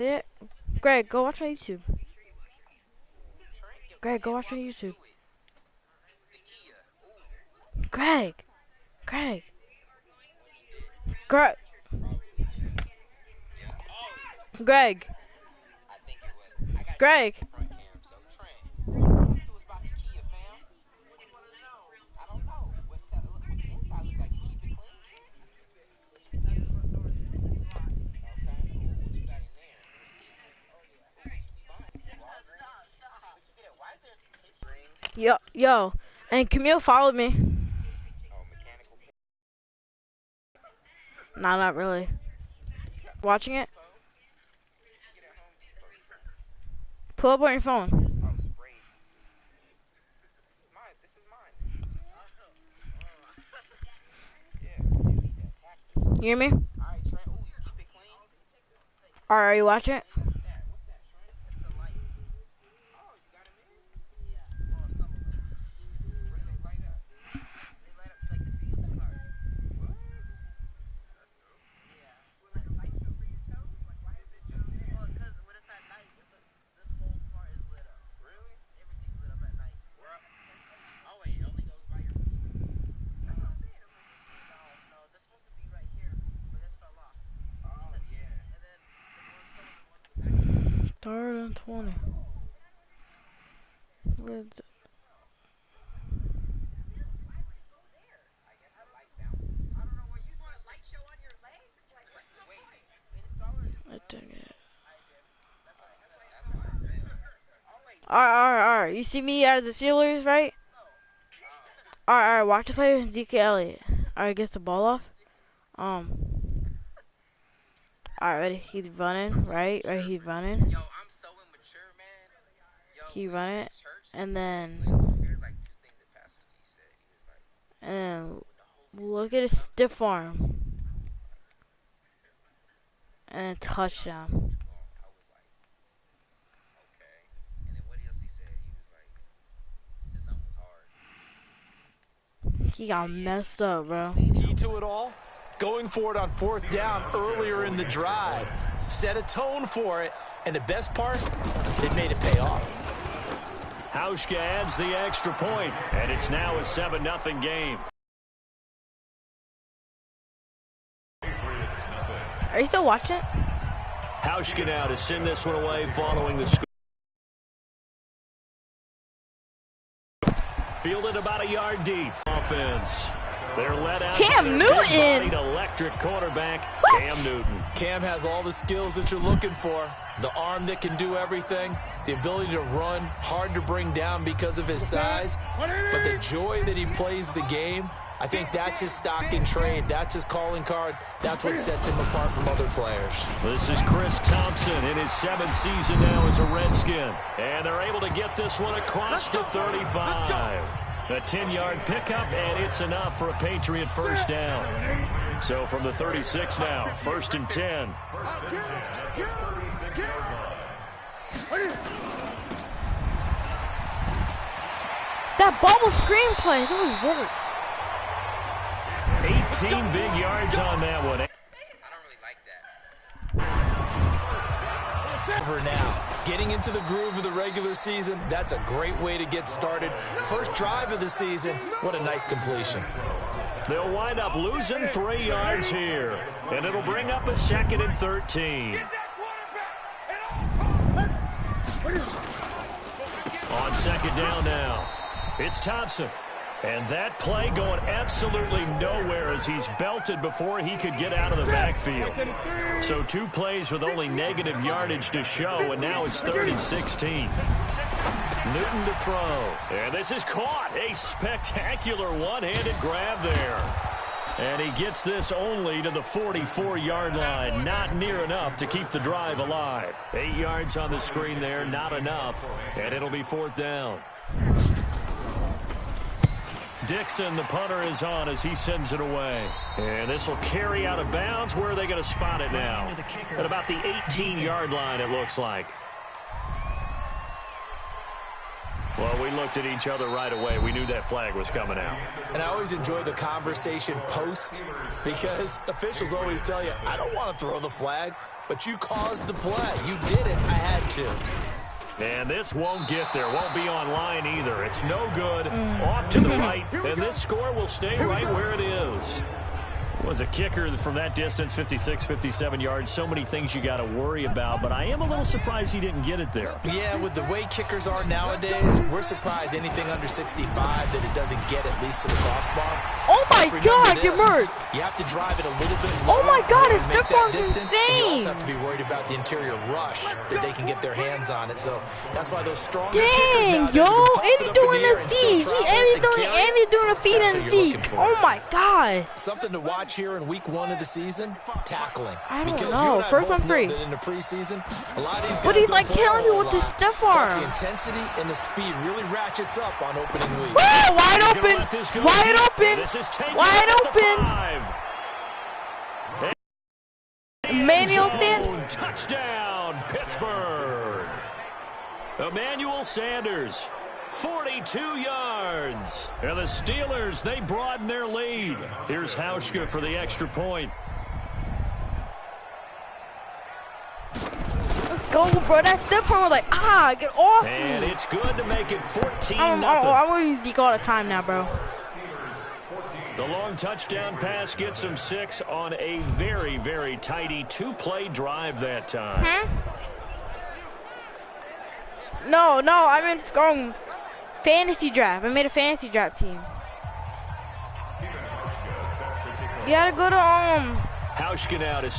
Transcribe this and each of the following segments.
Yeah. Greg, go watch my YouTube. Greg, go watch my YouTube. Greg. Greg. Greg. Greg. Greg. Yo, and Camille followed me. Nah, not really. Watching it? Pull up on your phone. You hear me? Alright, are you watching it? Third and 20. Alright. You see me out of the Steelers, right? Alright. Watch the play with Zeke Elliott. Alright, gets the ball off. Alright, ready? He's running, right? He's running. He run it, and then look at his stiff arm, and then touchdown. He got messed up, bro. Key to it all, going for it on 4th down earlier in the drive. Set a tone for it, and the best part, it made it pay off. Hauschka adds the extra point, and it's now a 7-0 game. Are you still watching? Hauschka now to send this one away following the score. Fielded about a yard deep. Offense. They're let out. Cam Newton. Electric quarterback, Cam Newton. Cam has all the skills that you're looking for. The arm that can do everything. The ability to run. Hard to bring down because of his size. But the joy that he plays the game, I think that's his stock in trade. That's his calling card. That's what sets him apart from other players. This is Chris Thompson in his 7th season now as a Redskin. And they're able to get this one across the 35. A 10-yard pickup, and it's enough for a Patriot first down. So from the 36 now, 1st and 10. That bubble screen play, it really worked. 18 big yards on that one. Over now. Getting into the groove of the regular season, that's a great way to get started. First drive of the season, what a nice completion. They'll wind up losing 3 yards here, and it'll bring up a 2nd and 13. On 2nd down now, it's Thompson. And that play going absolutely nowhere as he's belted before he could get out of the backfield. So 2 plays with only negative yardage to show, and now it's 3rd and 16. Newton to throw. And this is caught. A spectacular one-handed grab there. And he gets this only to the 44-yard line. Not near enough to keep the drive alive. 8 yards on the screen there, not enough. And it'll be 4th down. Dixon, the punter, is on as he sends it away. And this will carry out of bounds. Where are they going to spot it now? At about the 18-yard line, it looks like. Well, we looked at each other right away. We knew that flag was coming out. And I always enjoy the conversation post because officials always tell you, I don't want to throw the flag. but you caused the play. You did it. I had to. And this won't get there. Won't be online either. It's no good. Off to the right, and this score will stay right where it is. Was a kicker from that distance, 56, 57 yards. So many things you got to worry about, but I am a little surprised he didn't get it there. Yeah, with the way kickers are nowadays, we're surprised anything under 65 that it doesn't get at least to the crossbar. Oh my God, get hurt. You have to drive it a little bit lower. Oh my God, his stiff arm's insane. And you also insane. have to be worried about the interior rush that they can get their hands on it. So that's why those stronger Dang, kickers yo, nowadays and he's doing a feed. He's doing a feed and feed. Oh my God. Something to watch here in week 1 of the season, tackling. I don't because know. First one free. in the preseason, a lot of these guys But he's don't like play killing you a with his lot. stiff Plus, arm. the intensity and the speed really ratchets up on opening week. Woo, wide open. Wide open. Wide open. Manuel stand. Touchdown, Pittsburgh. Emmanuel Sanders, 42 yards. And the Steelers, they broaden their lead. Here's Hauschka for the extra point. Let's go, bro. That stiff arm was like, get off me. And it's good to make it 14-0. I'm going to use Zeke all the time now, bro. The long touchdown pass gets him 6 on a very, very tidy 2-play drive that time. No, I meant going fantasy draft. I made a fantasy draft team. You gotta go to Hauschka now to...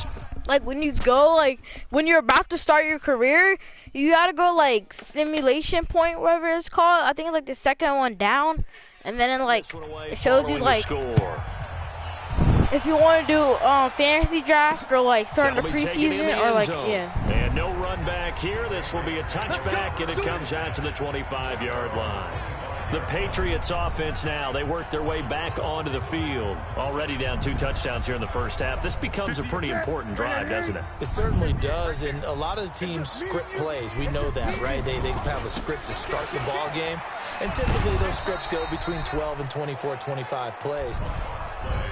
like when you go, like when you're about to start your career, you gotta go like simulation point, whatever it's called. I think it's like the second one down, and then it shows you like if you want to do fantasy draft or like starting the preseason or like And no run back here. This will be a touchback, and it comes out to the 25-yard line. The Patriots offense now, they work their way back onto the field. Already down 2 touchdowns here in the first half. This becomes a pretty important drive, doesn't it? It certainly does, and a lot of the teams script plays. We know that, right? They have a script to start the ball game, and typically those scripts go between 12 and 24, 25 plays.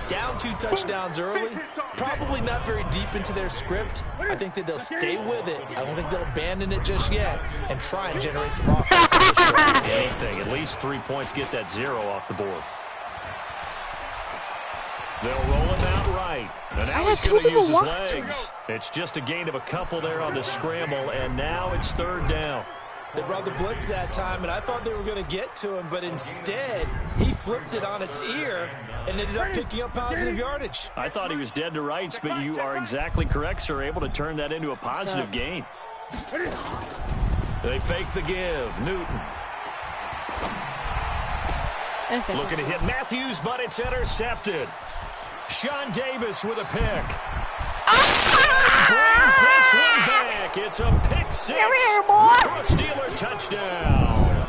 Down 2 touchdowns early, probably not very deep into their script. I think that they'll stay with it. I don't think they'll abandon it just yet and try and generate some offense. Anything, at least 3 points, get that 0 off the board. They'll roll him out right. And now he's going to use his legs. It's just a gain of a couple there on the scramble, and now it's 3rd down. They brought the blitz that time, and I thought they were going to get to him, but instead, he flipped it on its ear and ended up picking up positive yardage. I thought he was dead to rights, but you are exactly correct, sir. Able to turn that into a positive gain. They fake the give. Newton. Looking to hit Matthews, but it's intercepted. Sean Davis with a pick. Brings this one back. It's a pick 6 Come here, boy. for a Steeler touchdown.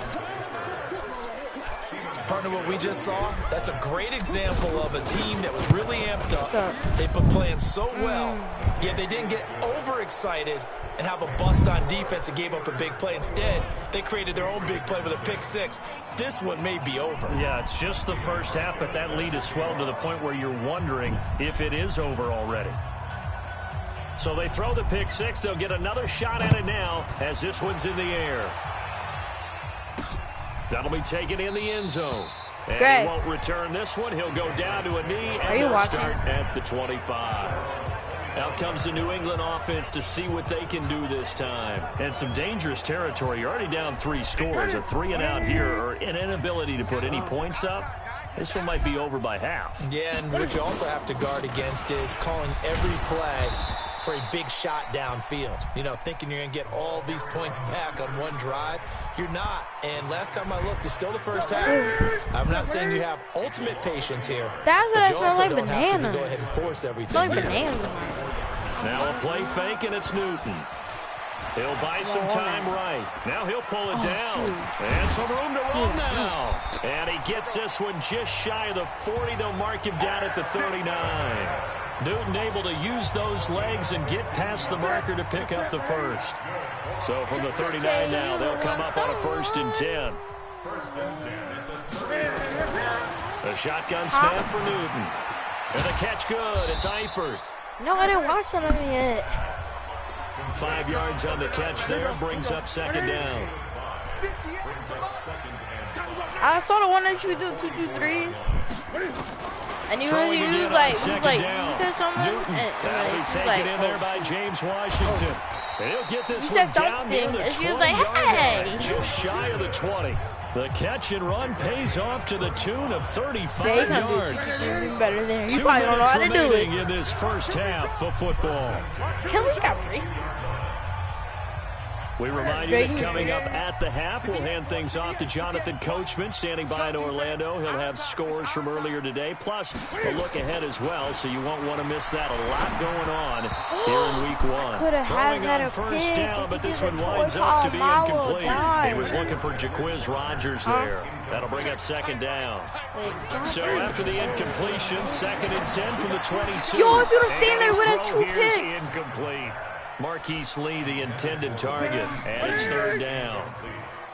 Partner, what we just saw, that's a great example of a team that was really amped up. They've been playing so well, yet they didn't get overexcited and have a bust on defense and gave up a big play. Instead, they created their own big play with a pick 6. This one may be over. Yeah, it's just the first half, but that lead has swelled to the point where you're wondering if it is over already. So they throw the pick 6. They'll get another shot at it now as this one's in the air. That'll be taken in the end zone. And he won't return this one. He'll go down to a knee, and they'll start at the 25. Out comes the New England offense to see what they can do this time. And some dangerous territory. You're already down 3 scores. A 3-and-out here, or an inability to put any points up. This one might be over by half. Yeah, and what you also have to guard against is calling every play for a big shot downfield. You know, thinking you're going to get all these points back on one drive. You're not. And last time I looked, it's still the first half. I'm not saying you have ultimate patience here. That's what I smell like bananas. Go ahead and force everything. Like bananas. Now a play fake, and it's Newton. He'll buy some time right. Now he'll pull it down. And some room to roll now. And he gets this one just shy of the 40. They'll mark him down at the 39. Newton able to use those legs and get past the marker to pick up the first. So from the 39 now, they'll come up on a 1st and 10. A shotgun snap for Newton. And the catch good. It's Eifert. No, I didn't watch that of it yet. 5 yards on the catch there, brings up second down. I saw the one that you do 2-2-3s. And he was like, you said something, and That'll be taken in there by James Washington. He'll get this one down near the 20-yard line, just shy of the 20. The catch and run pays off to the tune of 35 yards. Better than you. 2 Probably don't know how to minutes do it. remaining in this first half of football. Kelly's got free. We remind you that coming up at the half, we'll hand things off to Jonathan Coachman, standing by in Orlando. He'll have scores from earlier today, plus a look ahead as well, so you won't want to miss that. A lot going on here in week 1. Throwing on first down, but this one winds up to be incomplete. He was looking for Jaquiz Rogers there. That'll bring up second down. So after the incompletion, 2nd and 10 from the 22. Yo, if you don't stand there with a 2 picks. Incomplete. Marquise Lee, the intended target, and it's 3rd down.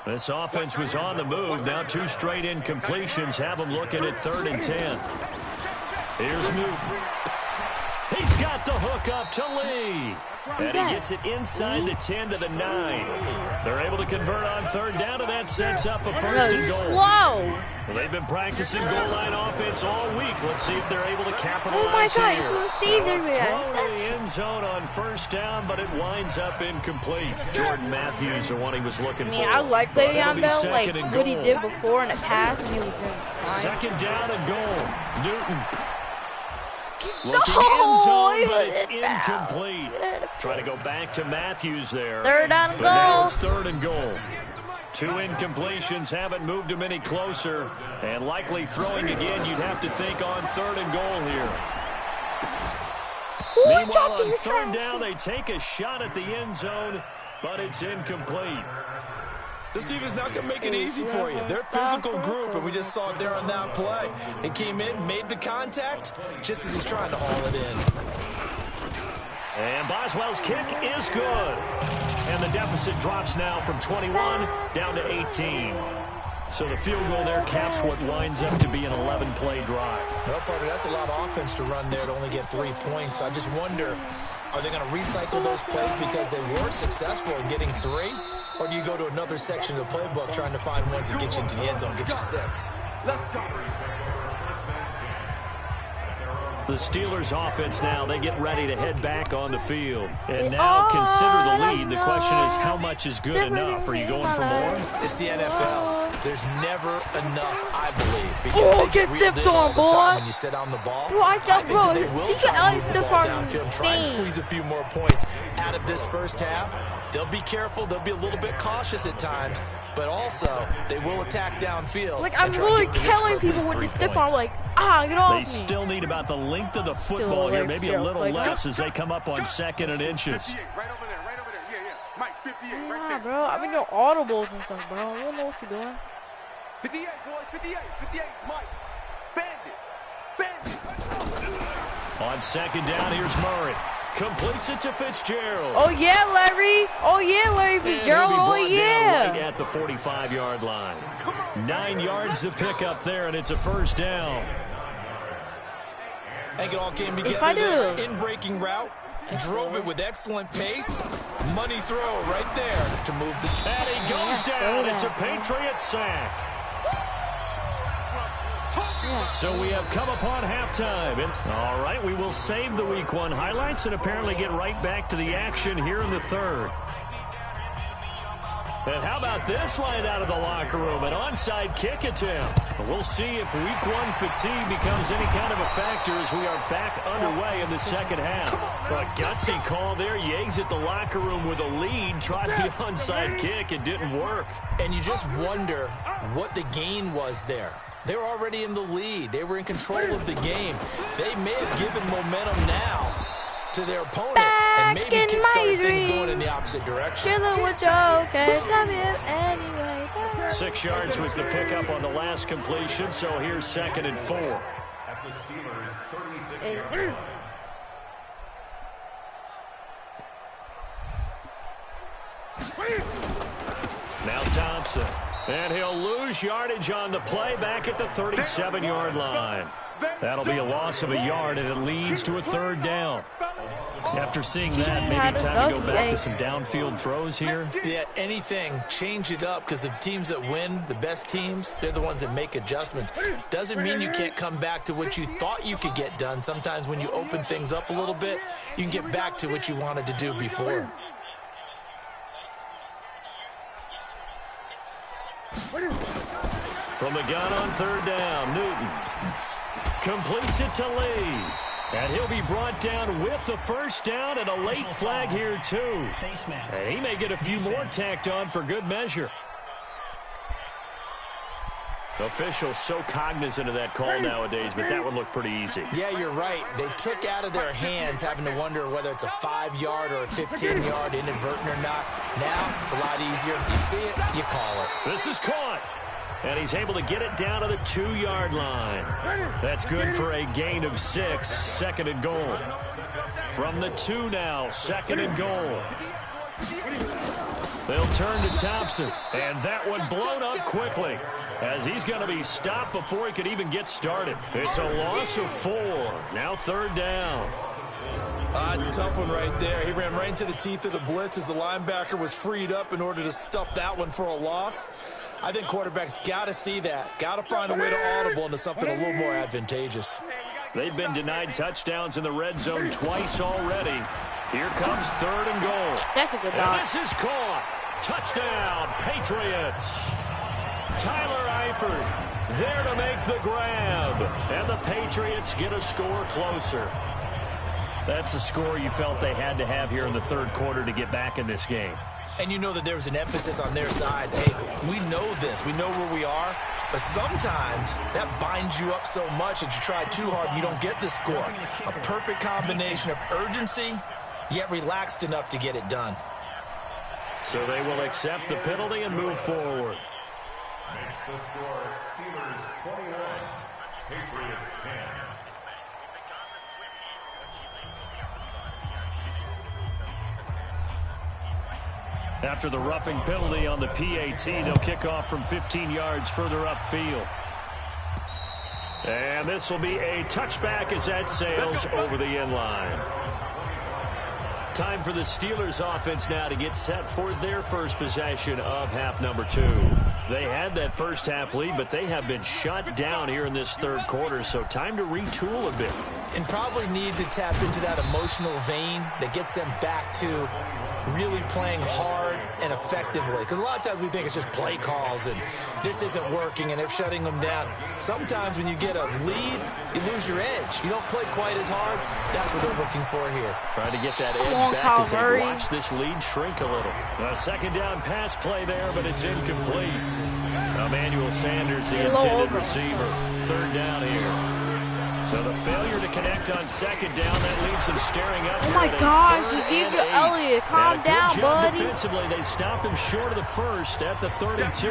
This offense was on the move. Now 2 straight incompletions have them looking at 3rd and 10. Here's Newton. He's got the hook up to Lee. And he gets it inside the 10 to the 9. They're able to convert on 3rd down, and that sets up a 1st and goal. Whoa! Well, they've been practicing goal line offense all week. Let's see if they're able to capitalize Oh my God, here. you stay there, Throw man. to the end zone on 1st down, but it winds up incomplete. Jordan Matthews, the one he was looking for. I like Le'Veon Bell, like and what he goal. did before in the past, and he was doing fine. 2nd down and goal. Newton. Looking No, end zone, he but it's was foul. incomplete. Trying to go back to Matthews there. 3rd down and But now goal. it's 3rd and goal. 2 incompletions haven't moved him any closer. And likely throwing again, you'd have to think on 3rd and goal here. Meanwhile, on 3rd down, they take a shot at the end zone, but it's incomplete. This defense not going to make it easy for you. They're a physical group, and we just saw it there on that play. It came in, made the contact, just as he's trying to haul it in. And Boswell's kick is good. And the deficit drops now from 21 down to 18. So the field goal there caps what winds up to be an 11-play drive. Well, partner, that's a lot of offense to run there to only get 3 points. I just wonder, are they going to recycle those plays because they were successful in getting 3? Or do you go to another section of the playbook trying to find ones that get you into the end zone, get you 6? Let's go. The Steelers offense now, they get ready to head back on the field. And now consider the lead. The question is, how much is good enough? Are you going for more? It's the NFL. There's never enough, I believe. Oh, Because get stepped on, boy. when you sit on the ball, Bro, I think bro, that they will he try got to move the stepped ball on downfield, try and squeeze a few more points out of this first half. They'll be careful. They'll be a little bit cautious at times, but also they will attack downfield. Like, I'm really killing people with the step on, like, get off They me. still need about the length of the football here, maybe a little less as they come up on 2nd and inches. Right over there, right over there. Yeah, yeah. Mike, 58, right Nah, there. bro, I've been doing audibles and stuff, bro. You don't know what you're doing. 58, boys, 58. 58, Mike. Bandit. Bandit. On 2nd down, here's Murray. Completes it to Fitzgerald. Oh, yeah, Larry. Oh, yeah, Larry Fitzgerald. Oh, Right yeah. at the 45-yard line. 9 yards to pick up there, and it's a 1st down. I think it all came together If I there. do. In-breaking route. Drove it with excellent pace. Money throw right there to move this. And he goes down. It's a Patriot sack. So we have come upon halftime. And all right, we will save the Week 1 highlights and apparently get right back to the action here in the 3rd. And how about this line out of the locker room? An onside kick attempt. We'll see if Week 1 fatigue becomes any kind of a factor as we are back underway in the 2nd half. A gutsy call there. Yates at the locker room with a lead. Tried the onside kick. It didn't work. And you just wonder what the gain was there. They were already in the lead. They were in control of the game. They may have given momentum now to their opponent and maybe kickstarted things going in the opposite direction. Chillin' with Joe, okay, love you anyway. 6 yards was the pickup on the last completion, so here's 2nd and 4. At the Steelers' 36. Now Thompson. And he'll lose yardage on the play back at the 37-yard line. That'll be a loss of a yard, and it leads to a 3rd down. After seeing that, maybe time to go back to some downfield throws here. Yeah, anything. Change it up, because the teams that win, the best teams, they're the ones that make adjustments. Doesn't mean you can't come back to what you thought you could get done. Sometimes when you open things up a little bit, you can get back to what you wanted to do before. From the gun on third down, Newton completes it to Lee. And he'll be brought down with the first down and a late flag here, too. And he may get a few more tacked on for good measure. Officials so cognizant of that call nowadays, but that would look pretty easy. Yeah, you're right. They took out of their hands having to wonder whether it's a 5-yard or a 15-yard inadvertent or not. Now, it's a lot easier. You see it, you call it. This is caught. And he's able to get it down to the 2-yard line. That's good for a gain of 6. Second and goal. From the 2 now, second and goal. They'll turn to Thompson. And that one blown up quickly, as he's going to be stopped before he could even get started. It's a loss of 4. Now third down. It's a tough one right there. He ran right into the teeth of the blitz as the linebacker was freed up in order to stuff that one for a loss. I think quarterbacks got to see that. Got to find a way to audible into something a little more advantageous. They've been denied touchdowns in the red zone twice already. Here comes third and goal. That's a good and dog. This is caught. Touchdown, Patriots. Tyler Eifert there to make the grab. And the Patriots get a score closer. That's a score you felt they had to have here in the third quarter to get back in this game. And you know that there was an emphasis on their side. Hey, we know this. We know where we are. But sometimes that binds you up so much that you try too hard and you don't get the score. A perfect combination of urgency, yet relaxed enough to get it done. So they will accept the penalty and move forward. Makes the score Steelers 21, Patriots 10. After the roughing penalty on the PAT, they'll kick off from 15 yards further upfield. And this will be a touchback as that sails over the end line. Time for the Steelers offense now to get set for their first possession of half number 2. They had that first half lead, but they have been shut down here in this third quarter, so time to retool a bit. And probably need to tap into that emotional vein that gets them back to really playing hard and effectively. Because a lot of times we think it's just play calls and this isn't working and they're shutting them down. Sometimes when you get a lead, you lose your edge. You don't play quite as hard. That's what they're looking for here. Trying to get that edge back as they watch this lead shrink a little. A second down pass play there, but it's incomplete. Emmanuel Sanders, the intended receiver. Third down here. So the failure to connect on second down, that leaves them staring up. Oh my gosh, you give your Elliott. Calm down, buddy. Defensively, they stop him short of the first at the 32.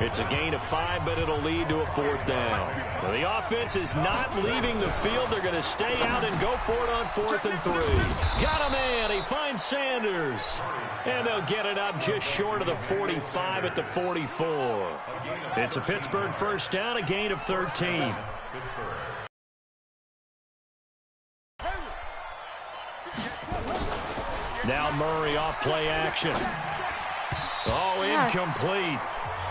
It's a gain of 5, but it'll lead to a fourth down. Well, the offense is not leaving the field. They're going to stay out and go for it on 4th and 3. Got a man. He finds Sanders. And they'll get it up just short of the 45 at the 44. It's a Pittsburgh first down, a gain of 13. Now Murray off play action. Oh, incomplete.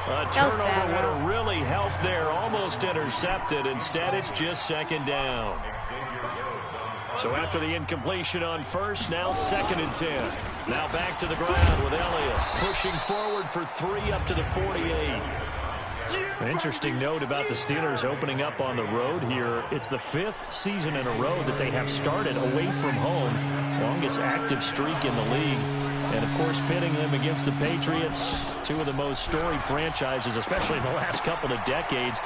A turnover would have really helped there. Almost intercepted. Instead, it's just second down. So after the incompletion on first, now second and 10. Now back to the ground with Elliott. Pushing forward for 3 up to the 48. An interesting note about the Steelers opening up on the road here. It's the 5th season in a row that they have started away from home. Longest active streak in the league. And, of course, pitting them against the Patriots, 2 of the most storied franchises, especially in the last couple of decades.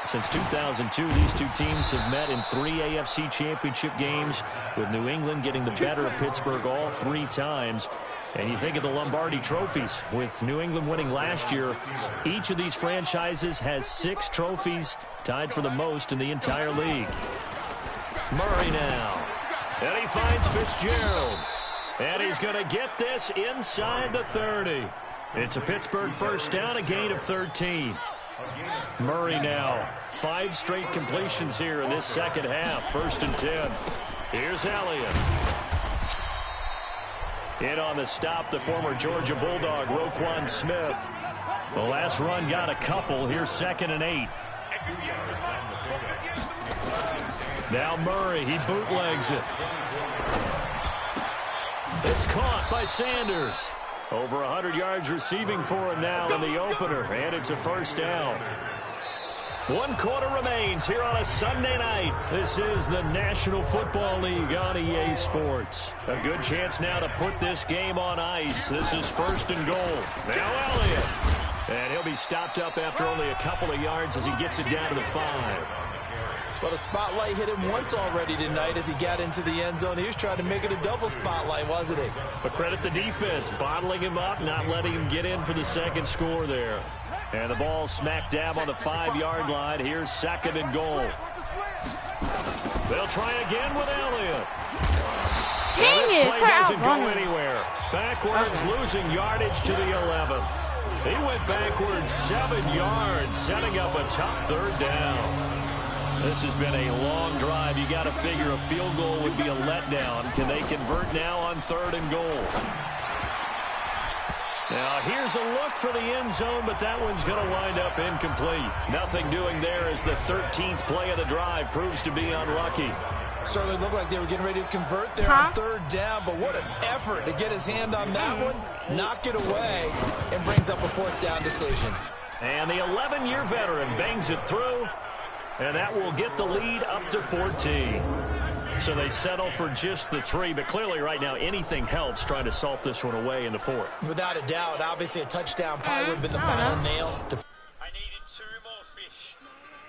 Since 2002, these 2 teams have met in 3 AFC championship games, with New England getting the better of Pittsburgh all 3 times. And you think of the Lombardi trophies, with New England winning last year. Each of these franchises has 6 trophies, tied for the most in the entire league. Murray now. And he finds Fitzgerald. And he's going to get this inside the 30. It's a Pittsburgh first down, a gain of 13. Murray now. 5 straight completions here in this second half. 1st and 10. Here's Elliott. In on the stop, the former Georgia Bulldog, Roquan Smith. The last run got a couple. Here's 2nd and 8. Now Murray, he bootlegs it. It's caught by Sanders. Over 100 yards receiving for him now in the opener, and it's a first down. 1 quarter remains here on a Sunday night. This is the National Football League on EA Sports. A good chance now to put this game on ice. This is 1st and goal. Now Elliott. And he'll be stopped up after only a couple of yards as he gets it down to the 5. But a spotlight hit him once already tonight as he got into the end zone. He was trying to make it a double spotlight, wasn't he? But credit the defense, bottling him up, not letting him get in for the second score there. And the ball smack dab on the 5-yard line. Here's 2nd and goal. They'll try again with Elliott. Dang This it, play crap. doesn't go anywhere. Backwards, losing yardage to the 11. He went backwards 7 yards, setting up a tough 3rd down. This has been a long drive. You got to figure a field goal would be a letdown. Can they convert now on 3rd and goal? Now here's a look for the end zone, but that one's going to wind up incomplete. Nothing doing there as the 13th play of the drive proves to be unlucky. Certainly looked like they were getting ready to convert there on 3rd down, but what an effort to get his hand on that one, knock it away, and brings up a 4th down decision. And the 11-year veteran bangs it through. And that will get the lead up to 14. So they settle for just the 3, but clearly right now anything helps trying to salt this one away in the 4th. Without a doubt, obviously a touchdown probably would have been the final nail. I needed 2 more fish,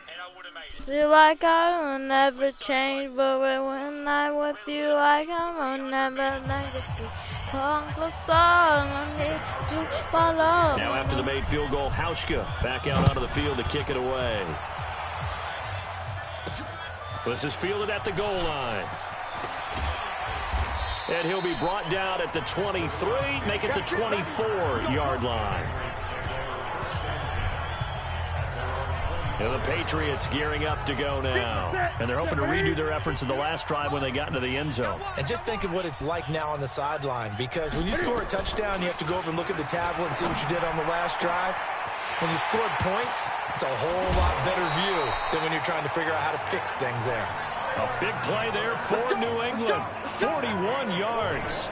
and I would have made it. Feel like I will never change, but when I'm with you, I can never negative. Come closer, I need you to follow. Now after the made field goal, Hauschka back out onto the field to kick it away. This is fielded at the goal line. And he'll be brought down at the 23, make it the 24-yard line. And the Patriots gearing up to go now. And they're hoping to redo their efforts in the last drive when they got into the end zone. And just think of what it's like now on the sideline, because when you score a touchdown, you have to go over and look at the tablet and see what you did on the last drive. When you scored points, it's a whole lot better view than when you're trying to figure out how to fix things there. A big play there for New England. 41 yards.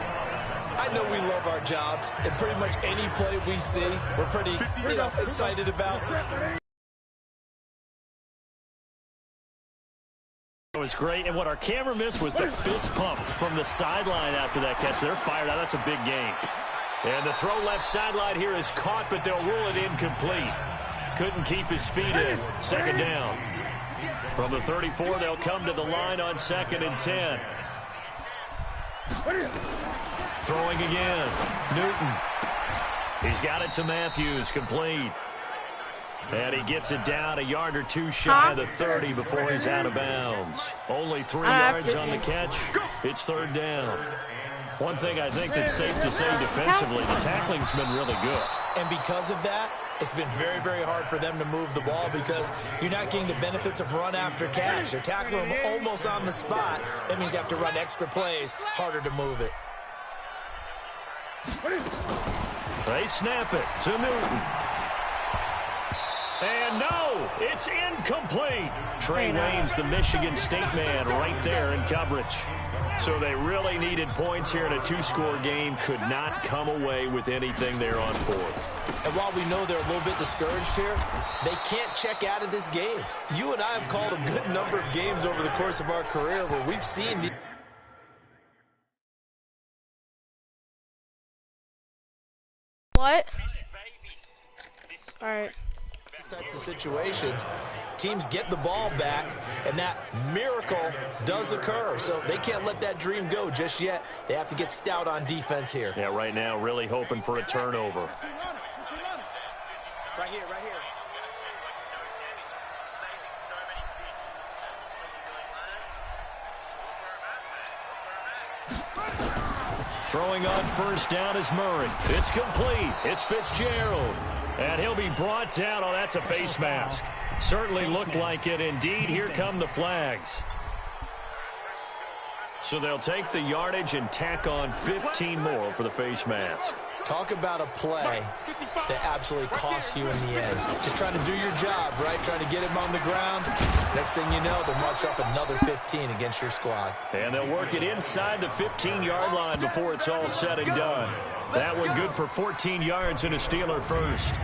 I know we love our jobs, and pretty much any play we see, we're pretty, excited about. It was great, and what our camera missed was the fist pump from the sideline after that catch. They're fired out. That's a big game. And the throw left sideline here is caught, but they'll rule it incomplete. Couldn't keep his feet in. 2nd down. From the 34, they'll come to the line on 2nd and 10. Throwing again. Newton. He's got it to Matthews, complete. And he gets it down a yard or 2 shy of the 30 before he's out of bounds. Only 3 yards on the catch. It's 3rd down. One thing I think that's safe to say defensively, the tackling's been really good. And because of that, it's been very, very hard for them to move the ball because you're not getting the benefits of run after catch. They're tackling them almost on the spot. That means you have to run extra plays, harder to move it. They snap it to Newton. And no, it's incomplete. Trey Wayne's the Michigan State man right there in coverage. So they really needed points here in a 2-score game. Could not come away with anything there on 4th. And while we know they're a little bit discouraged here, they can't check out of this game. You and I have called a good number of games over the course of our career where we've seen the What? All right. these types of situations, teams get the ball back, and that miracle does occur. So they can't let that dream go just yet. They have to get stout on defense here. Yeah, right now really hoping for a turnover. Right here, right here. Throwing on 1st down is Murray. It's complete. It's Fitzgerald. And he'll be brought down. Oh, that's a face mask. Certainly looked like it. Indeed, here come the flags. So they'll take the yardage and tack on 15 more for the face mask. Talk about a play that absolutely costs you in the end. Just trying to do your job, right? Trying to get him on the ground. Next thing you know, they'll march up another 15 against your squad. And they'll work it inside the 15-yard line before it's all said and done. That one good for 14 yards and a Steeler first.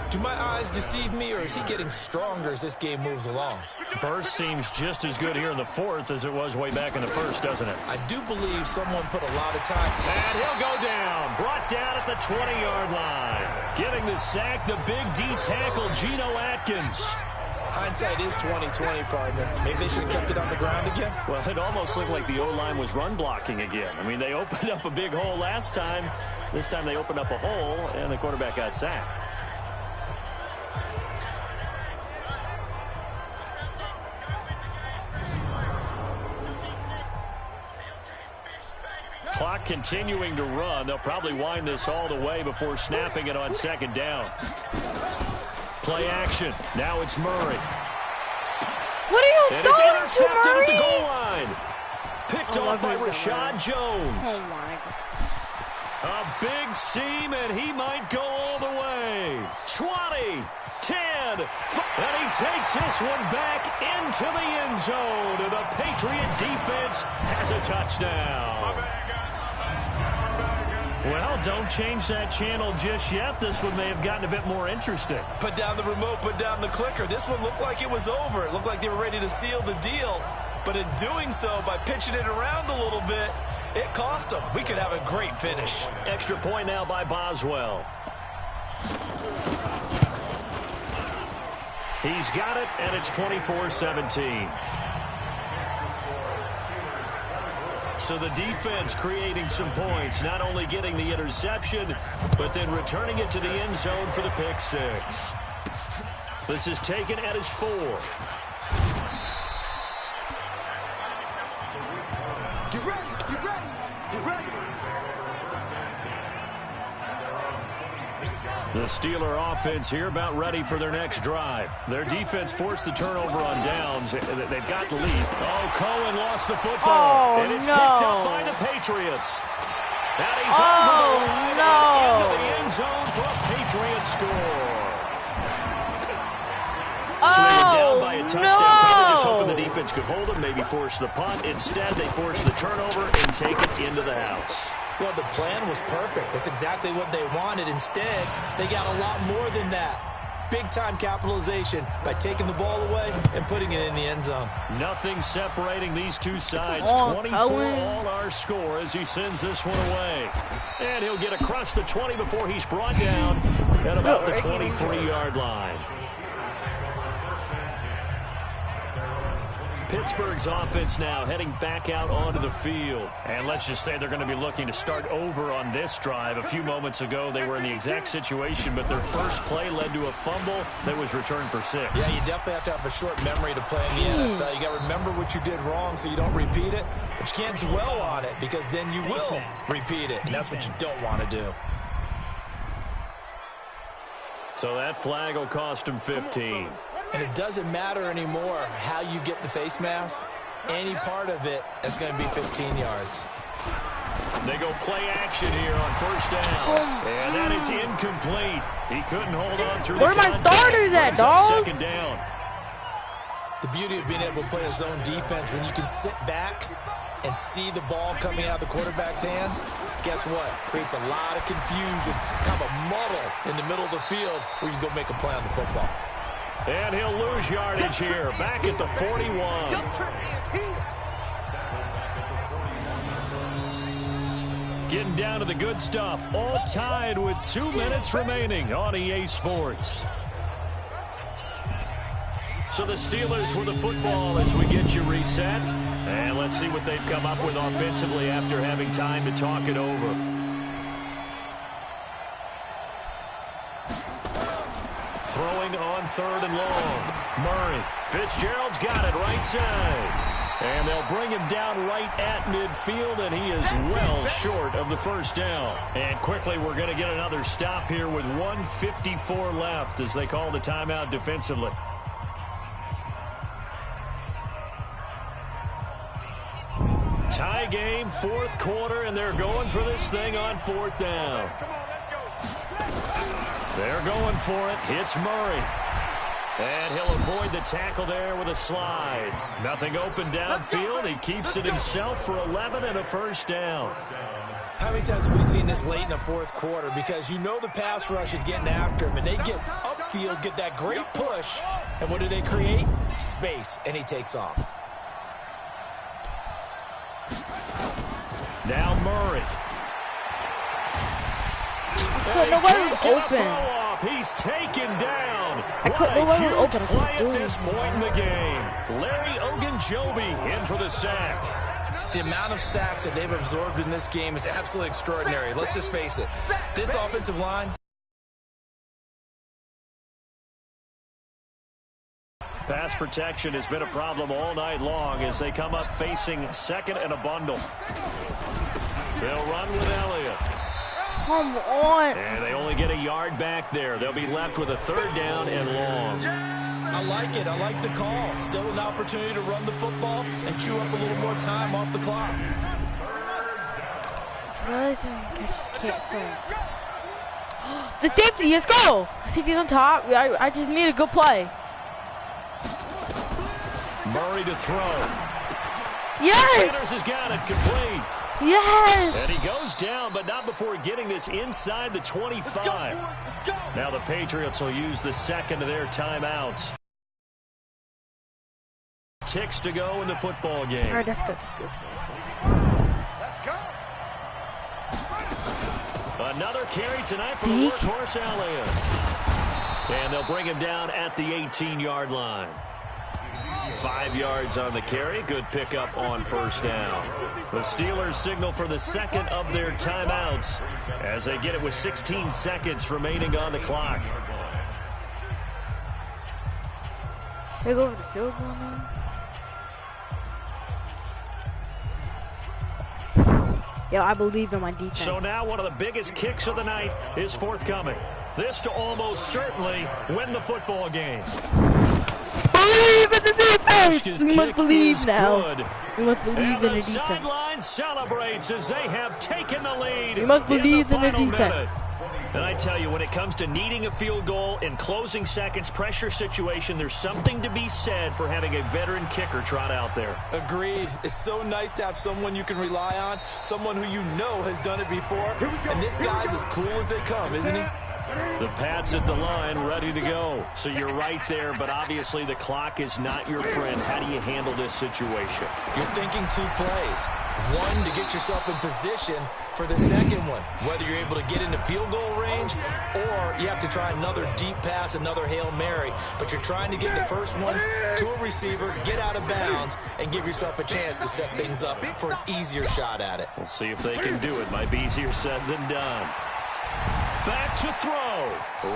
Do my eyes deceive me, or is he getting stronger as this game moves along? Burst seems just as good here in the fourth as it was way back in the first, doesn't it? I do believe someone put a lot of time. And he'll go down. Brought down at the 20-yard line. Getting the sack, the big D tackle, Geno Atkins. Hindsight is 20/20, partner. Maybe they should have kept it on the ground again. Well, it almost looked like the O-line was run blocking again. I mean, they opened up a big hole last time. This time they opened up a hole, and the quarterback got sacked. Clock continuing to run. They'll probably wind this all the way before snapping it on second down. Play action. Now it's Murray. What are you and doing, it's intercepted Murray? at the goal line. Picked off by Rashad Jones. Oh, my God. A big seam, and he might go all the way. 20, 10, and he takes this one back into the end zone. And the Patriot defense has a touchdown. Well, don't change that channel just yet. This one may have gotten a bit more interesting. Put down the remote, put down the clicker. This one looked like it was over. It looked like they were ready to seal the deal. But in doing so, by pitching it around a little bit, it cost them. We could have a great finish. Extra point now by Boswell. He's got it, and it's 24-17. So the defense creating some points, not only getting the interception, but then returning it to the end zone for the pick six. This is taken at his 4. Get ready, get ready, get ready. The Steeler offense here about ready for their next drive. Their defense forced the turnover on downs. They've got the lead. Oh, Cohen lost the football. Oh, and it's no. picked up by the Patriots. And he's Oh, over the line no. and into the end zone for a Patriot score. So they were down by a touchdown. Probably just hoping the defense could hold them, maybe force the punt. Instead, they forced the turnover and take it into the house. Well, the plan was perfect. That's exactly what they wanted. Instead, they got a lot more than that. Big-time capitalization by taking the ball away and putting it in the end zone. Nothing separating these two sides. Oh, 24 Cohen. all our score as he sends this one away. And he'll get across the 20 before he's brought down at about the 23-yard line. Pittsburgh's offense now heading back out onto the field. And let's just say they're going to be looking to start over on this drive. A few moments ago, they were in the exact situation, but their first play led to a fumble that was returned for 6. Yeah, you definitely have to have a short memory to play in the NFL. You got to remember what you did wrong so you don't repeat it. But you can't dwell on it because then you will repeat it. And that's what you don't want to do. So that flag will cost him 15. And it doesn't matter anymore how you get the face mask. Any part of it is going to be 15 yards. They go play action here on first down. And that is incomplete. He couldn't hold on through Where the are my starters at, dog? Second down. The beauty of being able to play a zone defense, when you can sit back and see the ball coming out of the quarterback's hands, guess what? Creates a lot of confusion, kind of a muddle in the middle of the field where you can go make a play on the football. And he'll lose yardage here, back at the 41. Getting down to the good stuff, all tied with 2 minutes remaining on EA Sports. So the Steelers with the football as we get you reset. And let's see what they've come up with offensively after having time to talk it over. Throwing on 3rd and long. Murray. Fitzgerald's got it right side. And they'll bring him down right at midfield, and he is well short of the first down. And quickly, we're going to get another stop here with 1:54 left as they call the timeout defensively. Tie game, fourth quarter, and they're going for this thing on fourth down. They're going for it. Hits Murray. And he'll avoid the tackle there with a slide. Nothing open downfield. He keeps it himself for 11 and a first down. How many times have we seen this late in the fourth quarter? Because you know the pass rush is getting after him, and they get upfield, get that great push, and what do they create? Space, and he takes off. Now Murray. Nobody was open. He's taken down. What a huge play at this point in the game. Larry Ogunjobi in for the sack. The amount of sacks that they've absorbed in this game is absolutely extraordinary. Let's just face it. This offensive line. Pass protection has been a problem all night long as they come up facing second and a bundle. They'll run with Elliott. Come on. And they only get a yard back there. They'll be left with a third down and long. I like it. I like the call. Still an opportunity to run the football and chew up a little more time off the clock. Can't say. The safety, let's go. Safety's on top. I just need a good play. Murray to throw. Yes. Sanders has got it complete. Yes! And he goes down, but not before getting this inside the 25. Let's go. Now the Patriots will use the second of their timeouts. Ticks to go in the football game. All right, that's good. Let's go. Another carry tonight for the workhorse Elliott. And they'll bring him down at the 18-yard line. 5 yards on the carry. Good pickup on first down. The Steelers signal for the second of their timeouts as they get it with 16 seconds remaining on the clock. They go over the field goal now. Yo, I believe in my defense. So now one of the biggest kicks of the night is forthcoming. This to almost certainly win the football game. Believe in the defense! We must believe now. Good. We must believe in the defense. Sideline celebrates as they have taken the lead. We must believe in the defense. Minute. And I tell you, when it comes to needing a field goal in closing seconds, pressure situation, there's something to be said for having a veteran kicker trot out there. Agreed. It's so nice to have someone you can rely on, someone who you know has done it before. And this guy's as cool as they come, isn't he? The Pats at the line, ready to go. So you're right there, but obviously the clock is not your friend. How do you handle this situation? You're thinking 2 plays. One, to get yourself in position for the second one, whether you're able to get into field goal range or you have to try another deep pass, another Hail Mary. But you're trying to get the first one to a receiver, get out of bounds, and give yourself a chance to set things up for an easier shot at it. We'll see if they can do it. Might be easier said than done. Back to throw.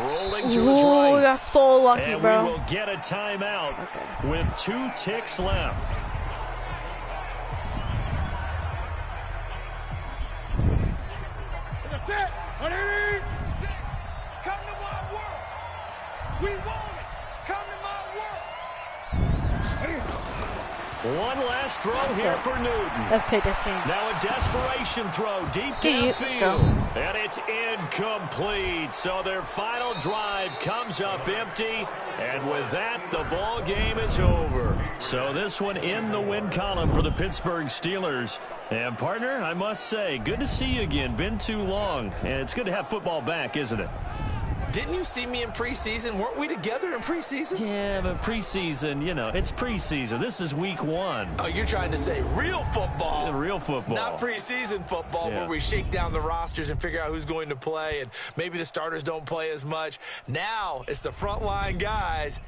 Rolling to his right. We got so lucky, and bro. We will get a timeout with 2 ticks left. That's it. Come to my world. We want it. Come to my world. One last throw here for Newton. Let's play this game. Now a desperation throw deep downfield. And it's incomplete. So their final drive comes up empty. And with that, the ball game is over. So this one in the win column for the Pittsburgh Steelers. And partner, I must say, good to see you again. Been too long. And it's good to have football back, isn't it? Didn't you see me in preseason? Weren't we together in preseason? Yeah, but preseason, you know, it's preseason. This is week 1. Oh, you're trying to say real football. Real football. Not preseason football where we shake down the rosters and figure out who's going to play, and maybe the starters don't play as much. Now it's the frontline guys.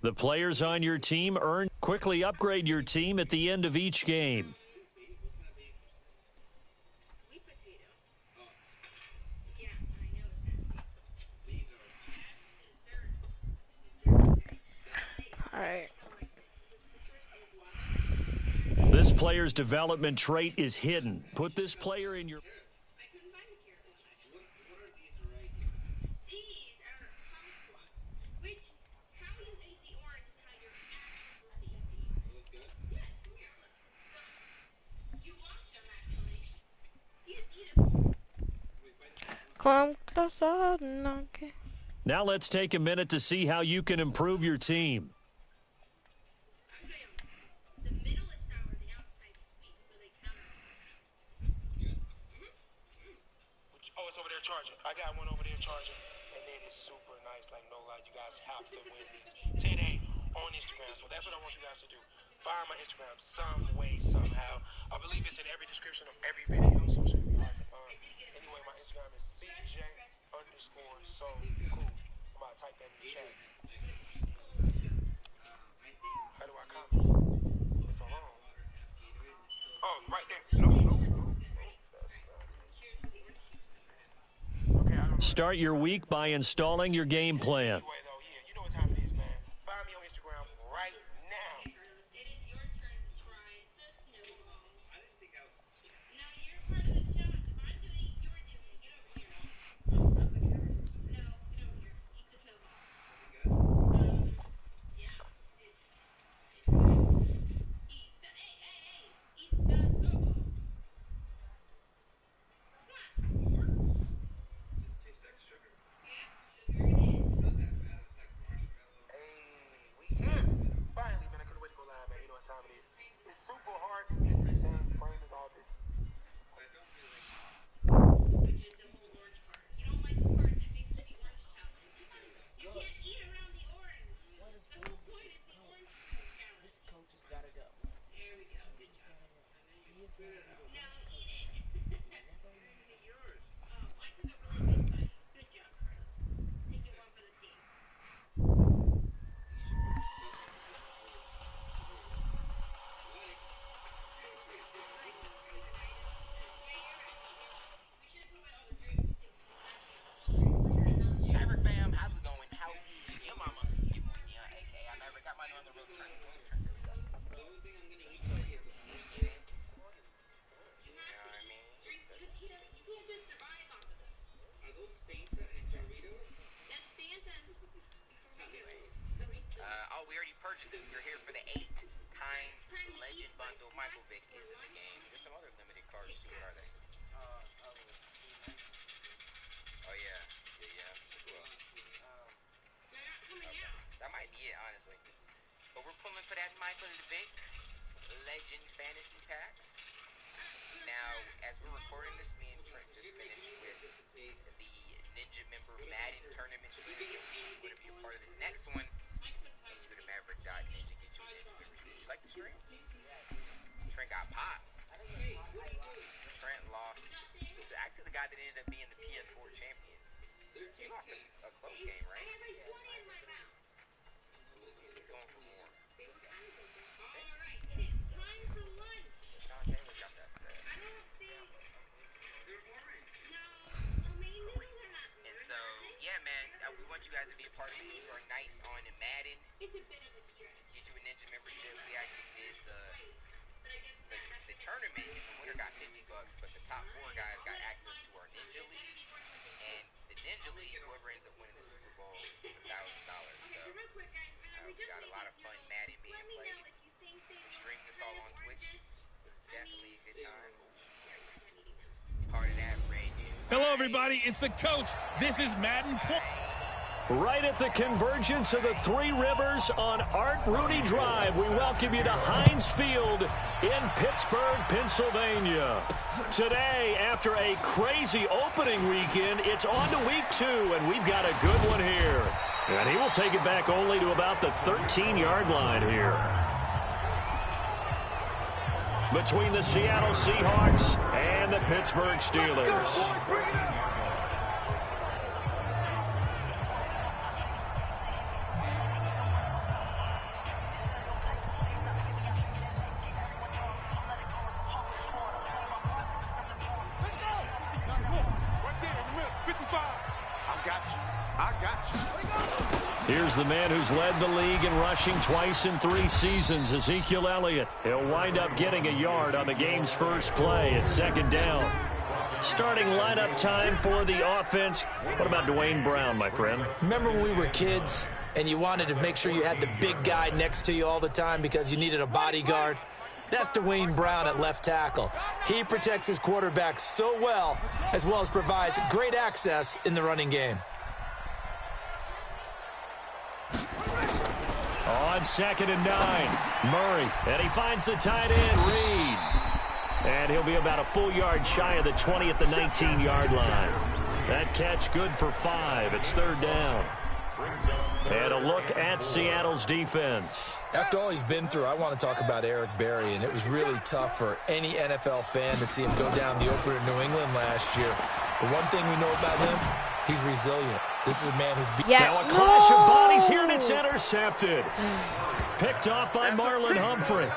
The players on your team quickly upgrade your team at the end of each game. All right. This player's development trait is hidden. Put this player in your... Come closer, okay. Now let's take a minute to see how you can improve your team. Oh, it's over there charging. I got one over there charging, and it is super nice. Like, no lie, you guys have to win this today on Instagram. So that's what I want you guys to do. Find my Instagram some way, somehow. I believe it's in every description of every video, so it should be hard to find. Anyway, my Instagram is CJ_so cool. I'm about to type that in the chat. How do I comment? It's so long. Oh, right there. No. Start your week by installing your game plan. Anyway, though, yeah, you know what time it is, man. Find me on Instagram right now. We already purchased this. We're here for the 8x Legend Bundle. Michael Vick is in the game. There's some other limited cards too, are they? Oh yeah. Who else? Okay. That might be it, honestly. But we're pulling for that Michael Vick Legend Fantasy Packs. Now, as we're recording this, me and Trent just finished with the Ninja Member Madden Tournament stream. We're going to be a part of the next one. Please go to Maverick.ninja, get you a Ninja membership. You like the stream? Trent got popped. Trent lost to actually the guy that ended up being the PS4 champion. He lost a close game, right? Ooh, he's going for more. Sean Taylor got that set. And so, yeah, man, we want you guys to be a part of it. You are nice on Madden. It's a bit of a stretch. Get you a Ninja membership. We actually did the tournament, and the winner got $50, but the top 4 guys got access to our Ninja League. And the Ninja League, whoever ends up winning the Super Bowl, is $1,000. So we got a lot of fun Madden being played. We streamed this all on Twitch. It was definitely a good time. Part of that, Ray. Hello, everybody. It's the coach. This is Madden. Right at the convergence of the Three Rivers on Art Rooney Drive, we welcome you to Heinz Field in Pittsburgh, Pennsylvania. Today, after a crazy opening weekend, it's on to week 2, and we've got a good one here. And he will take it back only to about the 13-yard line here. Between the Seattle Seahawks and the Pittsburgh Steelers. Here's the man who's led the league in rushing twice in 3 seasons, Ezekiel Elliott. He'll wind up getting a yard on the game's first play. It's 2nd down. Starting lineup time for the offense. What about Dwayne Brown, my friend? Remember when we were kids and you wanted to make sure you had the big guy next to you all the time because you needed a bodyguard? That's Dwayne Brown at left tackle. He protects his quarterback so well as provides great access in the running game. On 2nd and 9, Murray, and he finds the tight end, Reed. And he'll be about a full yard shy of the 20 at the 19-yard line. That catch good for 5. It's 3rd down. And a look at Seattle's defense. After all he's been through, I want to talk about Eric Berry, and it was really tough for any NFL fan to see him go down the opener in New England last year. But one thing we know about him, he's resilient. This is a man who's... Now a clash of bodies here, and it's intercepted. Picked off by Marlon Humphrey.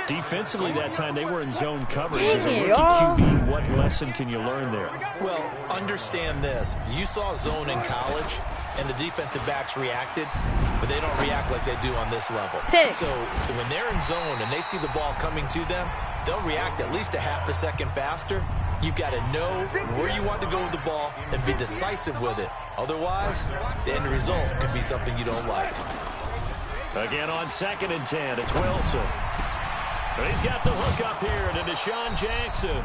Defensively that time, they were in zone coverage. As a rookie QB, what lesson can you learn there? Well, understand this. You saw zone in college, and the defensive backs reacted, but they don't react like they do on this level. So when they're in zone and they see the ball coming to them, they'll react at least a half a second faster. You've got to know where you want to go with the ball and be decisive with it. Otherwise, the end result could be something you don't like. Again on 2nd and 10, it's Wilson. But he's got the hook up here to Deshaun Jackson.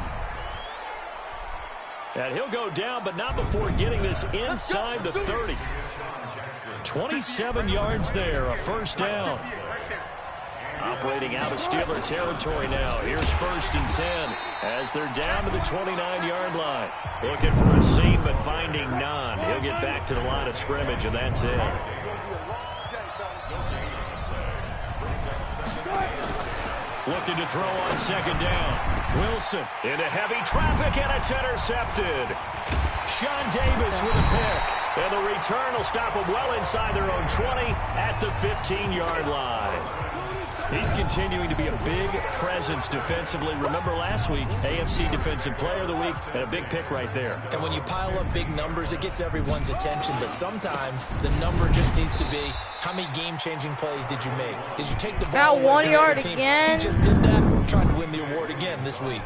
And he'll go down, but not before getting this inside the 30. 27 yards there, a 1st down. Operating out of Steeler territory now. Here's 1st and 10 as they're down to the 29-yard line. Looking for a seam, but finding none. He'll get back to the line of scrimmage, and that's it. Looking to throw on 2nd down. Wilson into heavy traffic, and it's intercepted. Sean Davis with a pick. And the return will stop them well inside their own 20 at the 15-yard line. He's continuing to be a big presence defensively. Remember last week, AFC Defensive Player of the Week, and a big pick right there. And when you pile up big numbers, it gets everyone's attention. But sometimes the number just needs to be, how many game-changing plays did you make? Did you take the ball? Got 1 yard again. He just did that, trying to win the award again this week.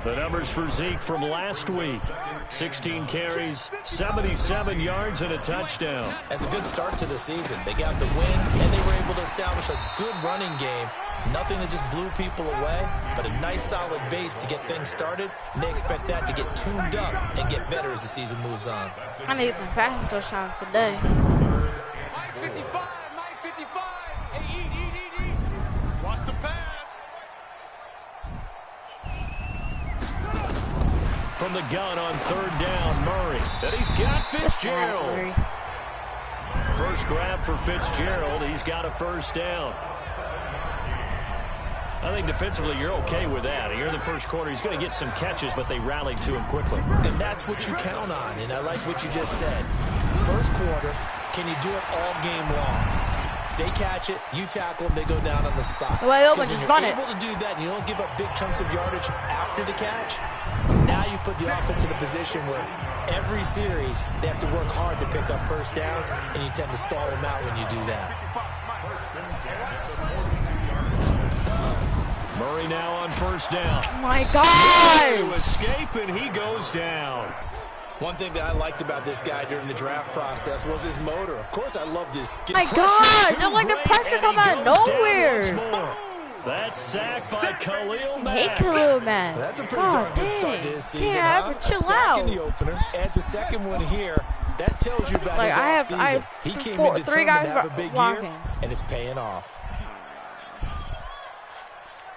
The numbers for Zeke from last week. 16 carries, 77 yards, and a touchdown. That's a good start to the season. They got the win, and they were able to establish a good running game. Nothing that just blew people away, but a nice solid base to get things started. And they expect that to get tuned up and get better as the season moves on. I need some passing touchdowns today. 955, 955. Hey, eat. Watch the pass. From the gun on 3rd down, Murray. And he's got Fitzgerald. First grab for Fitzgerald. He's got a 1st down. I think defensively you're okay with that. Here in the first quarter, he's going to get some catches, but they rallied to him quickly. And that's what you count on, and I like what you just said. First quarter, can you do it all game long? They catch it, you tackle them, they go down on the spot. Well, when you're able to do that and you don't give up big chunks of yardage after the catch, now you put the offense in a position where every series they have to work hard to pick up first downs, and you tend to stall them out when you do that. Murray now on 1st down. Oh my God! To escape, and he goes down. One thing that I liked about this guy during the draft process was his motor. Of course, I loved his skill. My God! Don't like the pressure come out of nowhere. That's sacked by Khalil Mack. Hey, Khalil Mack. That's a pretty darn good start to his season. Yeah, huh? chill a sack out. in the opener, adds a second one here. That tells you about his offseason. He came in determined to have a big year, and it's paying off.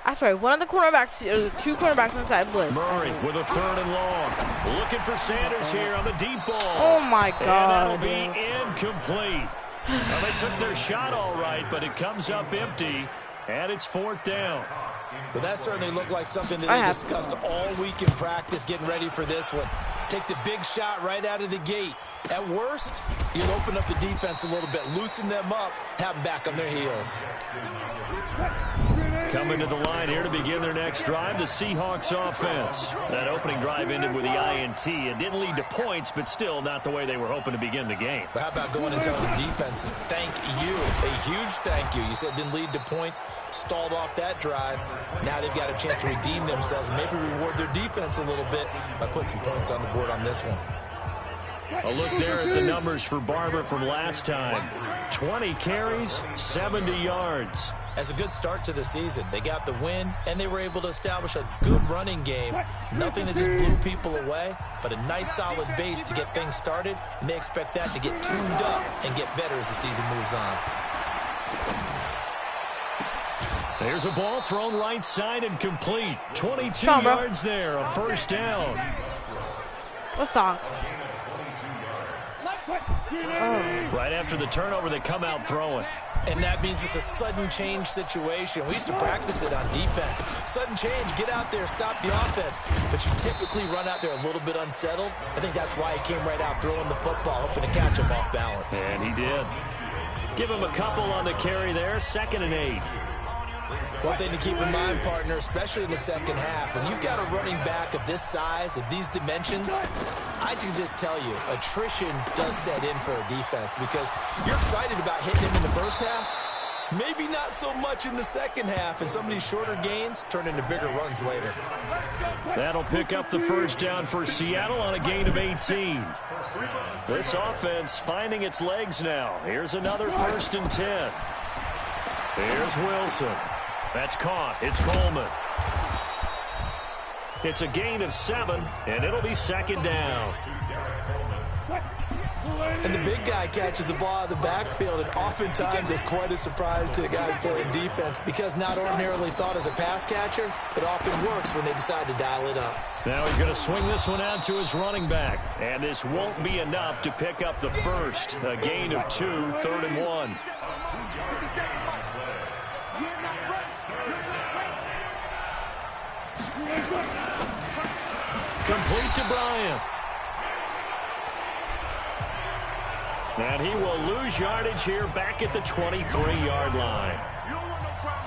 I'm sorry, one of the cornerbacks, 2 cornerbacks inside blitz. Murray with a 3rd and long. Looking for Sanders here on the deep ball. Oh my God. And that'll be incomplete. Well, they took their shot all right, but it comes up empty, and it's 4th down. Well, that certainly looked like something that they discussed all week in practice, getting ready for this one. Take the big shot right out of the gate. At worst, you'll open up the defense a little bit, loosen them up, have them back on their heels. Coming to the line here to begin their next drive, the Seahawks offense. That opening drive ended with the INT. It didn't lead to points, but still not the way they were hoping to begin the game. But how about going and telling the defense, thank you, a huge thank you. You said it didn't lead to points, stalled off that drive. Now they've got a chance to redeem themselves, maybe reward their defense a little bit by putting some points on the board on this one. A look there at the numbers for Barber from last time. 20 carries, 70 yards. As a good start to the season, they got the win, and they were able to establish a good running game. Nothing that just blew people away, but a nice solid base to get things started, and they expect that to get tuned up and get better as the season moves on. There's a ball thrown right side and complete. 22 Sean, yards there, a first down. What's on? Right after the turnover, they come out throwing. And that means it's a sudden change situation. We used to practice it on defense. Sudden change, get out there, stop the offense. But you typically run out there a little bit unsettled. I think that's why he came right out throwing the football, hoping to catch him off balance. And he did. Give him a couple on the carry there, 2nd and 8. One thing to keep in mind, partner, especially in the second half, when you've got a running back of this size, of these dimensions, I can just tell you, attrition does set in for a defense because you're excited about hitting him in the first half, maybe not so much in the second half, and some of these shorter gains turn into bigger runs later. That'll pick up the first down for Seattle on a gain of 18. This offense finding its legs now. Here's another 1st and 10. Here's Wilson. That's caught. It's Coleman. It's a gain of 7, and it'll be 2nd down. And the big guy catches the ball out of the backfield, and oftentimes it's quite a surprise to the guys playing defense because not ordinarily thought as a pass catcher, it often works when they decide to dial it up. Now he's going to swing this one out to his running back, and this won't be enough to pick up the first. A gain of 2, 3rd and 1. Complete to Bryant. And he will lose yardage here back at the 23-yard line.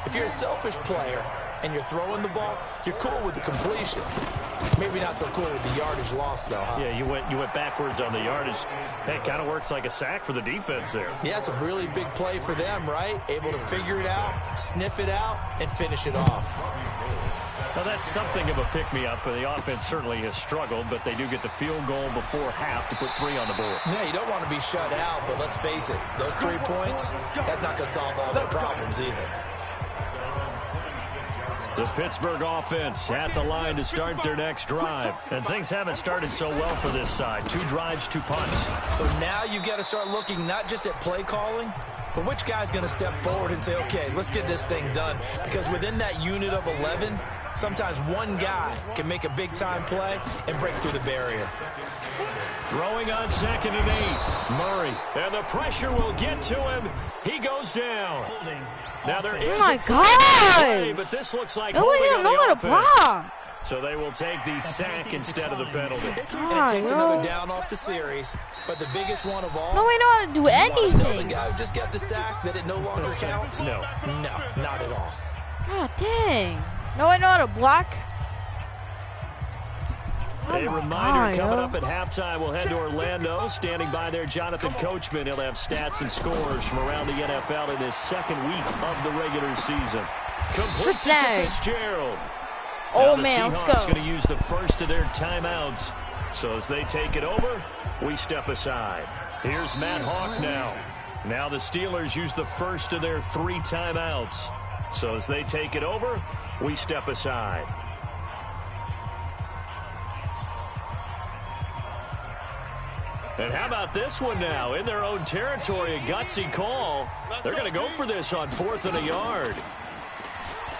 If you're a selfish player and you're throwing the ball, you're cool with the completion. Maybe not so cool with the yardage loss, though, huh? Yeah, you went backwards on the yardage. That kind of works like a sack for the defense there. Yeah, it's a really big play for them, right? Able to figure it out, sniff it out, and finish it off. Well, that's something of a pick-me-up. The offense certainly has struggled, but they do get the field goal before half to put 3 on the board. Yeah, you don't want to be shut out, but let's face it, those 3 points, that's not going to solve all their problems either. The Pittsburgh offense at the line to start their next drive. And things haven't started so well for this side. 2 drives, 2 punts. So now you've got to start looking not just at play calling, but which guy's going to step forward and say, okay, let's get this thing done. Because within that unit of 11, sometimes one guy can make a big-time play and break through the barrier. Throwing on 2nd and 8. Murray. And the pressure will get to him. He goes down. Now there is a play, but this looks like nobody don't know how to block. So they will take the sack instead of the penalty. And it takes another down off the series. But the biggest one of all, nobody know how to do anything. Tell the guy who just got the sack that it no longer counts? No, not at all. God dang. Nobody know how to block. A reminder coming up at halftime. We'll head to Orlando. Standing by there, Jonathan Coachman. He'll have stats and scores from around the NFL in his 2nd week of the regular season. Completes it to Fitzgerald. Oh, now man, the let's Seahawks go. going to use the first of their timeouts. So as they take it over, we step aside. Here's Matt Hawk now. Now the Steelers use the first of their 3 timeouts. So as they take it over, we step aside. And how about this one now? In their own territory, a gutsy call. They're going to go for this on 4th and a yard.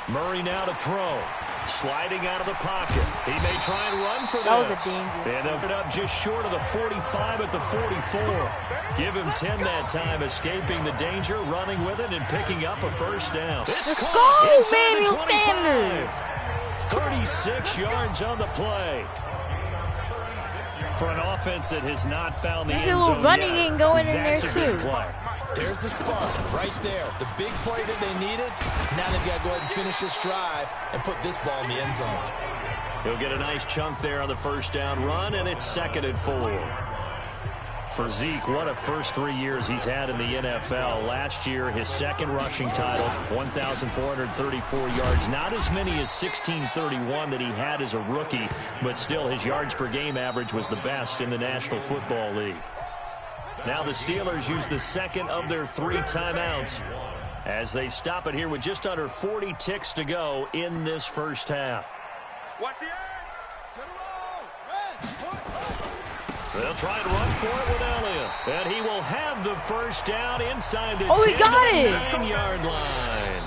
Murray now to throw. Sliding out of the pocket. He may try and run for this. That was a danger. And they'll get up just short of the 45 at the 44. Give him 10 that time, escaping the danger, running with it, and picking up a first down. It's Let's caught go, inside the Manuel Sanders. 26 yards on the play. For an offense that has not found the There's end a little zone running yet, game going in there that's a big too. play. There's the spark right there. The big play that they needed. Now they've got to go ahead and finish this drive and put this ball in the end zone. He'll get a nice chunk there on the first down run, and it's 2nd and 4. For Zeke, what a first 3 years he's had in the NFL. Last year, his second rushing title, 1,434 yards. Not as many as 1,631 that he had as a rookie, but still his yards per game average was the best in the National Football League. Now the Steelers use the second of their 3 timeouts as they stop it here with just under 40 ticks to go in this first half. They'll try and run for it with Elliott. And he will have the first down inside the 10-9-yard line.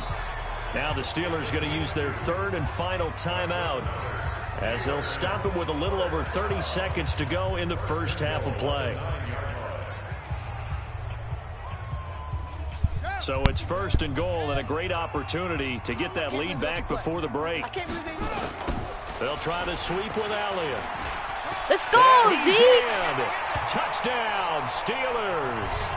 Now the Steelers going to use their 3rd and final timeout as they'll stop it with a little over 30 seconds to go in the first half of play. So it's 1st and goal and a great opportunity to get that lead back before the break. They'll try to sweep with Elliott. Let's go, Zeke! Touchdown, Steelers.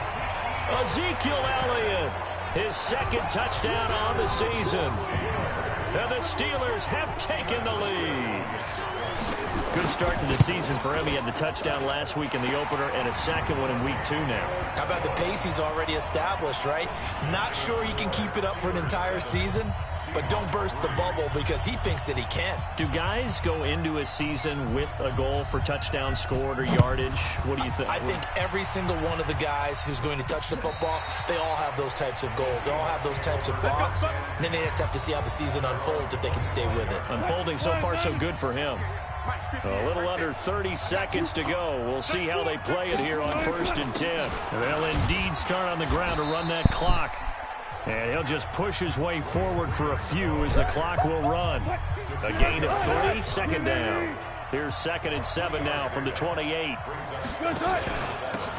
Ezekiel Elliott, his 2nd touchdown on the season. And the Steelers have taken the lead. Good start to the season for him. He had the touchdown last week in the opener and a 2nd one in week 2 now. How about the pace he's already established, right? Not sure he can keep it up for an entire season, but don't burst the bubble because he thinks that he can. Do guys go into a season with a goal for touchdown scored or yardage? What do you think? I think every single one of the guys who's going to touch the football, they all have those types of goals. They all have those types of thoughts. And then they just have to see how the season unfolds if they can stay with it. Unfolding so far so good for him. A little under 30 seconds to go. We'll see how they play it here on 1st and 10. They'll indeed start on the ground to run that clock. And he'll just push his way forward for a few as the clock will run. A gain of 3, 2nd down. Here's 2nd and 7 now from the 28.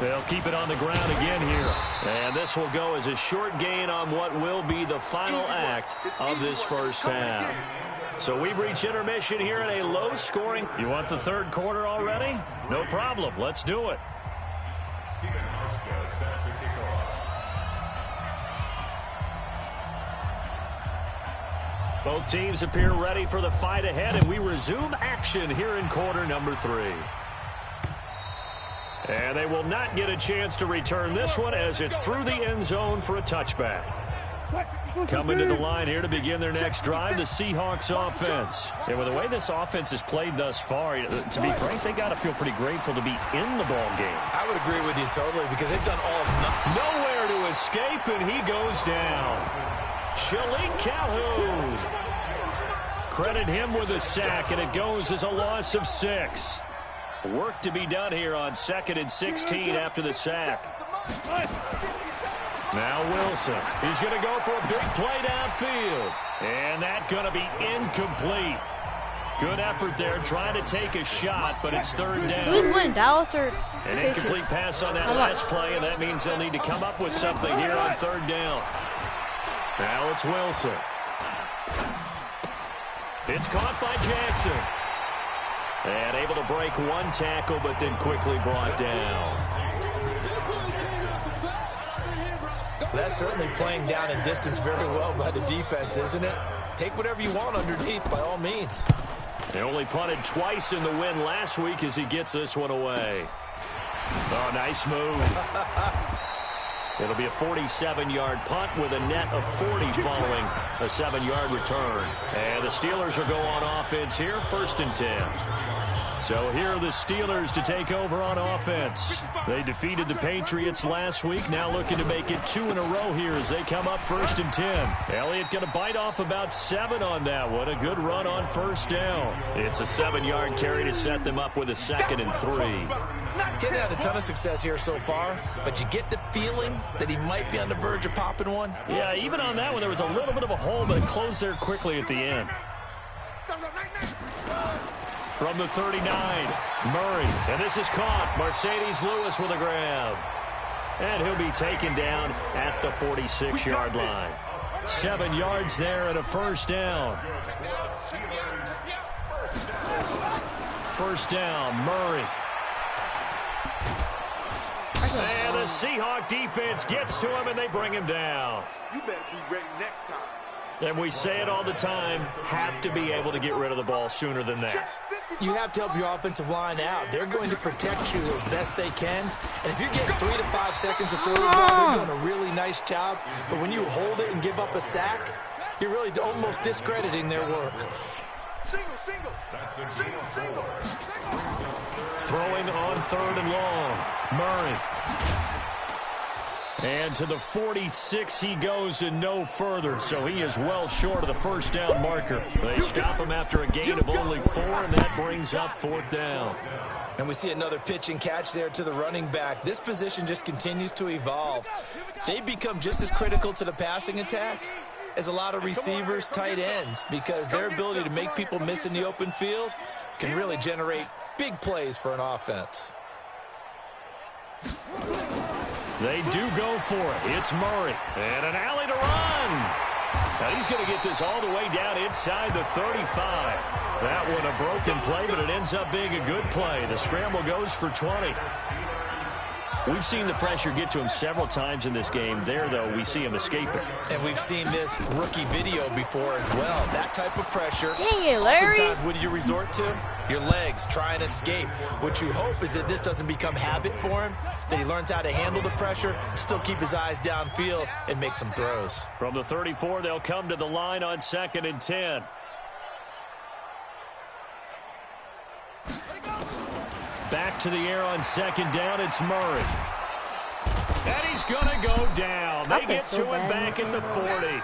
They'll keep it on the ground again here. And this will go as a short gain on what will be the final act of this first half. So we've reached intermission here in a low-scoring. You want the 3rd quarter already? No problem. Let's do it. Both teams appear ready for the fight ahead, and we resume action here in quarter number 3. And they will not get a chance to return this one as it's through the end zone for a touchback. Coming to the line here to begin their next drive, the Seahawks offense. And with the way this offense has played thus far, to be frank, they got to feel pretty grateful to be in the ball game. I would agree with you totally because they've done all of nothing. Nowhere to escape, and he goes down. Shalik Calhoun. Credit him with a sack, and it goes as a loss of 6. Work to be done here on 2nd and 16 after the sack. Now Wilson. He's going to go for a big play downfield. And that's going to be incomplete. Good effort there trying to take a shot, but it's 3rd down. Who's winning, Dallas or An incomplete pass on that last play, and that means they'll need to come up with something here on 3rd down. Now it's Wilson. It's caught by Jackson. And able to break one tackle, but then quickly brought down. That's certainly playing down in distance very well by the defense, isn't it? Take whatever you want underneath by all means. They only punted twice in the win last week as he gets this one away. Oh, nice move. It'll be a 47-yard punt with a net of 40 following a 7-yard return. And the Steelers will go on offense here, 1st and 10. So here are the Steelers to take over on offense. They defeated the Patriots last week, now looking to make it 2 in a row here as they come up 1st and 10. Elliott going to bite off about 7 on that one. A good run on 1st down. It's a 7-yard carry to set them up with a 2nd and 3. Getting out a ton of success here so far, but you get the feeling that he might be on the verge of popping one. Yeah, even on that one, there was a little bit of a hole, but it closed there quickly at the end. From the 39, Murray, and this is caught. Mercedes Lewis with a grab. And he'll be taken down at the 46-yard line. 7 yards there and a 1st down. 1st down, Murray. And the Seahawk defense gets to him, and they bring him down. You better be ready next time. And we say it all the time, have to be able to get rid of the ball sooner than that. You have to help your offensive line out. They're going to protect you as best they can. And if you're getting 3 to 5 seconds to throw the ball, they're doing a really nice job. But when you hold it and give up a sack, you're really almost discrediting their work. Single. Throwing on 3rd and long. Murray. And to the 46 he goes and no further, so he is well short of the first down marker. They stop him after a gain of only 4, and that brings up 4th down. And we see another pitch and catch there to the running back. This position just continues to evolve. They become just as critical to the passing attack as a lot of receivers, tight ends, because their ability to make people miss in the open field can really generate big plays for an offense. They do go for it. It's Murray. And an alley to run. Now he's going to get this all the way down inside the 35. That one a broken play, but it ends up being a good play. The scramble goes for 20. We've seen the pressure get to him several times in this game. There, though, we see him escaping. And we've seen this rookie video before as well. That type of pressure, dang it, Larry. oftentimes, what do you resort to? Your legs, try and escape. What you hope is that this doesn't become habit for him, that he learns how to handle the pressure, still keep his eyes downfield, and make some throws. From the 34, they'll come to the line on 2nd and 10. Back to the air on 2nd down, it's Murray. And he's going to go down. They get to him back at the 40.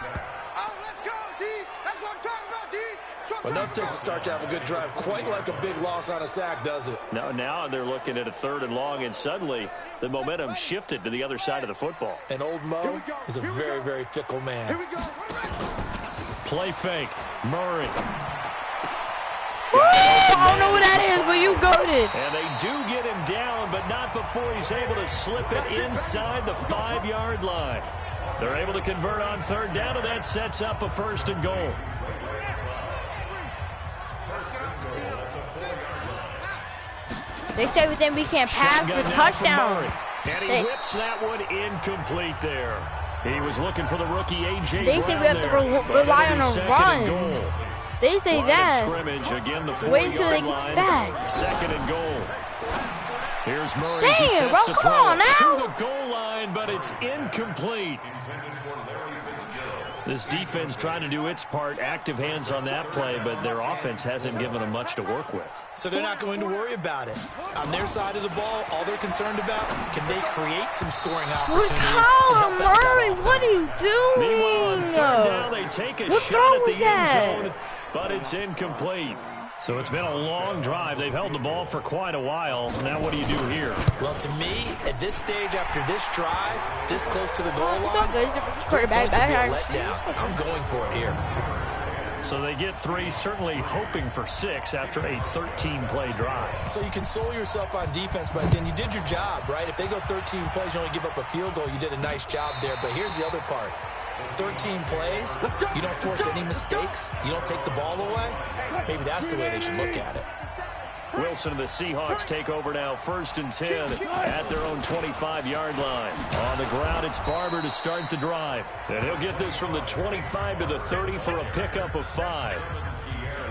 Enough takes to start to have a good drive. Quite like a big loss on a sack, does it? No, now they're looking at a 3rd and long, and suddenly the momentum shifted to the other side of the football. And old Mo is a very, very fickle man. Play fake. Murray. I don't know what that is, but you got it. And they do get him down, but not before he's able to slip it inside the 5-yard line. They're able to convert on 3rd down, and that sets up a 1st and goal. They say with them we can't pass for touchdown. And he whips that one incomplete there. He was looking for the rookie A.J. They say we have to rely on a run. They say that. Scrimmage, again, the wait until they line. get back. 2nd and goal. Here's Murray. Dang it, bro, come on now. To the goal line, but it's incomplete. This defense trying to do its part, active hands on that play, but their offense hasn't given them much to work with. So they're not going to worry about it. On their side of the ball, all they're concerned about, can they create some scoring opportunities? Murray, what are you doing? Meanwhile, on 3rd down, they take a shot at the end zone, but it's incomplete. So it's been a long drive. They've held the ball for quite a while. Now what do you do here? Well, to me, at this stage, after this drive, this close to the goal line, quarterback back, I'm going for it here. So they get 3, certainly hoping for 6 after a 13-play drive. So you console yourself on defense by saying you did your job, right? If they go 13 plays, you only give up a field goal, you did a nice job there. But here's the other part. 13 plays, you don't force any mistakes, you don't take the ball away. Maybe that's the way they should look at it. Wilson and the Seahawks take over now, 1st and 10 at their own 25-yard line. On the ground, it's Barber to start the drive. And he'll get this from the 25 to the 30 for a pickup of 5.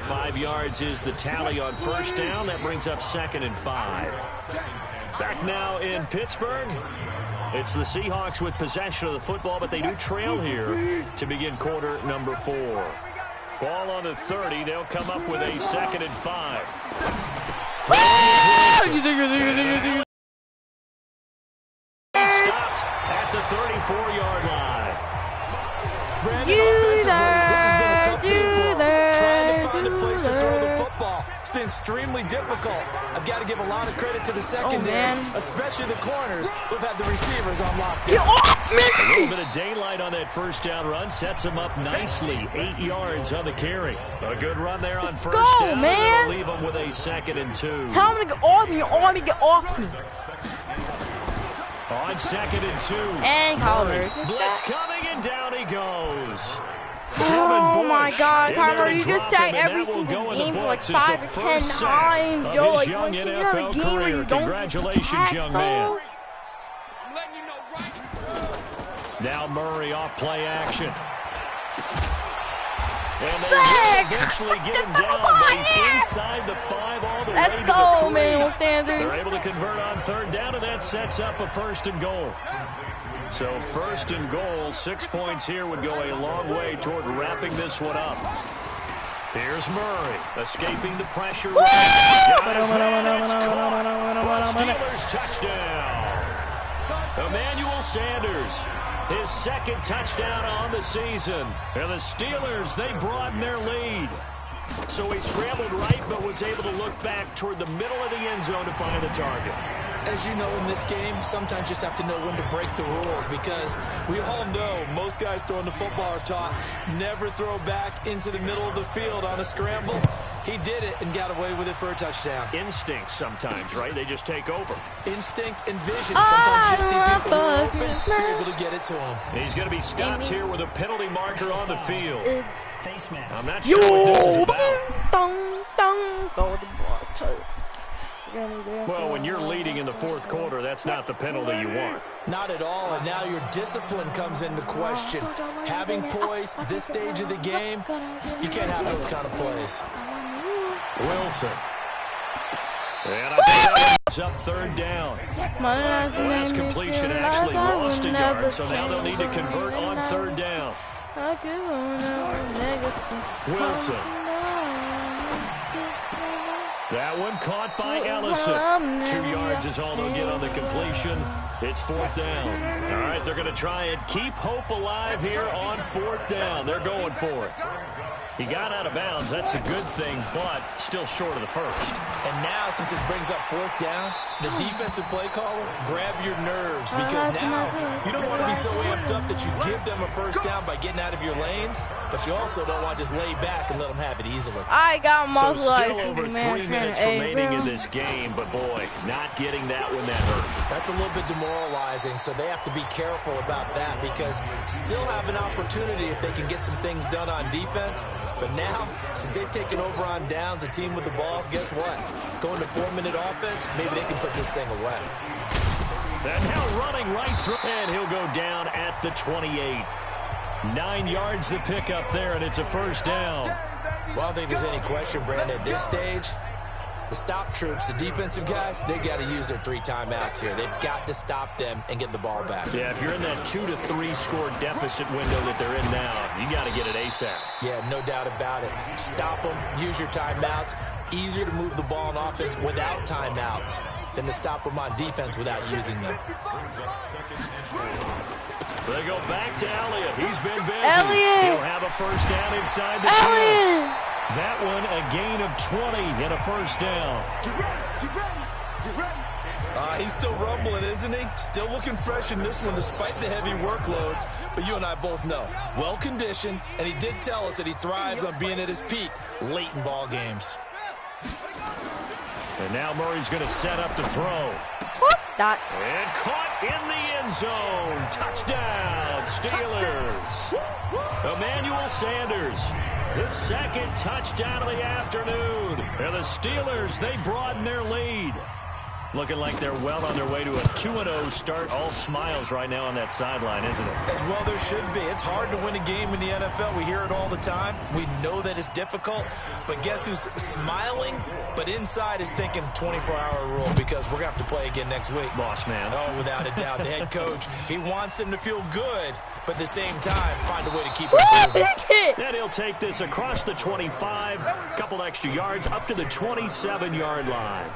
5 yards is the tally on 1st down. That brings up 2nd and 5. Back now in Pittsburgh. It's the Seahawks with possession of the football, but they do trail here to begin quarter number 4. Ball on the 30. They'll come up with a 2nd and 5. Stopped at the 34-yard line. Brandon, offensively, this has been a tough game for them. Trying to find a place to throw the football. It's been extremely difficult. I've got to give a lot of credit to the secondary, especially the corners who've had the receivers on lockdown. A little bit of daylight on that 1st down run sets them up nicely. 8 yards on the carry. A good run there on 1st down. Man. They'll leave them with a 2nd and 2. Tell him to get off me. Your army get off me. On 2nd and 2. And Collar. Blitz coming, and down he goes. Oh my God, Carter, you just sack sack every single game for like 5 or 10 times. Yo, like young once you have a NFL game where you career. don't Congratulations, get young sacked, man. though. I'm letting you know right. Now Murray off play action. And they Sack! will eventually get him down, but he's inside the 5 all the way Let's to go, the 3. Manuel Sanders. They're able to convert on 3rd down, and that sets up a 1st and goal. So 1st and goal, 6 points here would go a long way toward wrapping this one up. Here's Murray, escaping the pressure. Got his man, it's caught for a Steelers touchdown. Emmanuel Sanders, his 2nd touchdown on the season. And the Steelers, they broaden their lead. So he scrambled right, but was able to look back toward the middle of the end zone to find the target. As you know, in this game, sometimes you just have to know when to break the rules, because we all know most guys throwing the football are taught never throw back into the middle of the field on a scramble. He did it and got away with it for a touchdown. Instinct sometimes, right? They just take over. Instinct and vision. Sometimes you see people who are open, you're able to get it to them. He's going to be stopped here with a penalty marker on the field. I'm not sure what this is about. Well, when you're leading in the 4th quarter, that's not the penalty you want. Not at all, and now your discipline comes into question. Having poise this stage of the game, you can't have those kind of plays. Wilson. And I think that one's up 3rd down. Last completion actually lost a yard, so now they'll need to convert on 3rd down. Wilson. That one caught by Ellison. 2 yards is all they'll get on the completion. It's 4th down. All right, they're going to try and keep hope alive here on 4th down. They're going for it. He got out of bounds. That's a good thing, but still short of the 1st. And now, since this brings up 4th down, the defensive play caller, grab your nerves, because now you don't want to be so amped up that you give them a 1st down by getting out of your lanes, but you also don't want to just lay back and let them have it easily. I got so still over 3 minutes remaining in this game, but boy, not getting that one that hurt. That's a little bit demoralizing, so they have to be careful about that, because still have an opportunity if they can get some things done on defense. But now, since they've taken over on downs, a team with the ball, guess what? Going to 4-minute offense, maybe they can put this thing away. And now running right through, and he'll go down at the 28. 9 yards to pick up there, and it's a 1st down. Well, I don't think there's any question, Brandon, at this stage, the stop troops, the defensive guys, they got to use their 3 timeouts here. They've got to stop them and get the ball back. Yeah, if you're in that 2 to 3 score deficit window that they're in now, you got to get it ASAP. Yeah, no doubt about it. Stop them, use your timeouts. Easier to move the ball on offense without timeouts than to stop them on defense without using them. They go back to Elliott. He's been busy. Elliott. He'll have a 1st down inside the 10. That one a gain of 20 and a 1st down. He's still rumbling, isn't he? Still looking fresh in this one despite the heavy workload. But you and I both know, well-conditioned, and he did tell us that he thrives on being at his peak late in ball games. And now Murray's going to set up to throw. Dot. And caught in the end zone. Touchdown, Steelers. Emmanuel Sanders, his 2nd touchdown of the afternoon. And the Steelers, they broaden their lead. Looking like they're well on their way to a 2-0 start. All smiles right now on that sideline, isn't it? As well there should be. It's hard to win a game in the NFL. We hear it all the time. We know that it's difficult. But guess who's smiling? But inside is thinking 24-hour rule, because we're going to have to play again next week. Boss man. Oh, without a doubt. The head coach, he wants them to feel good, but at the same time, find a way to keep it moving. And he'll take this across the 25, couple extra yards, up to the 27-yard line.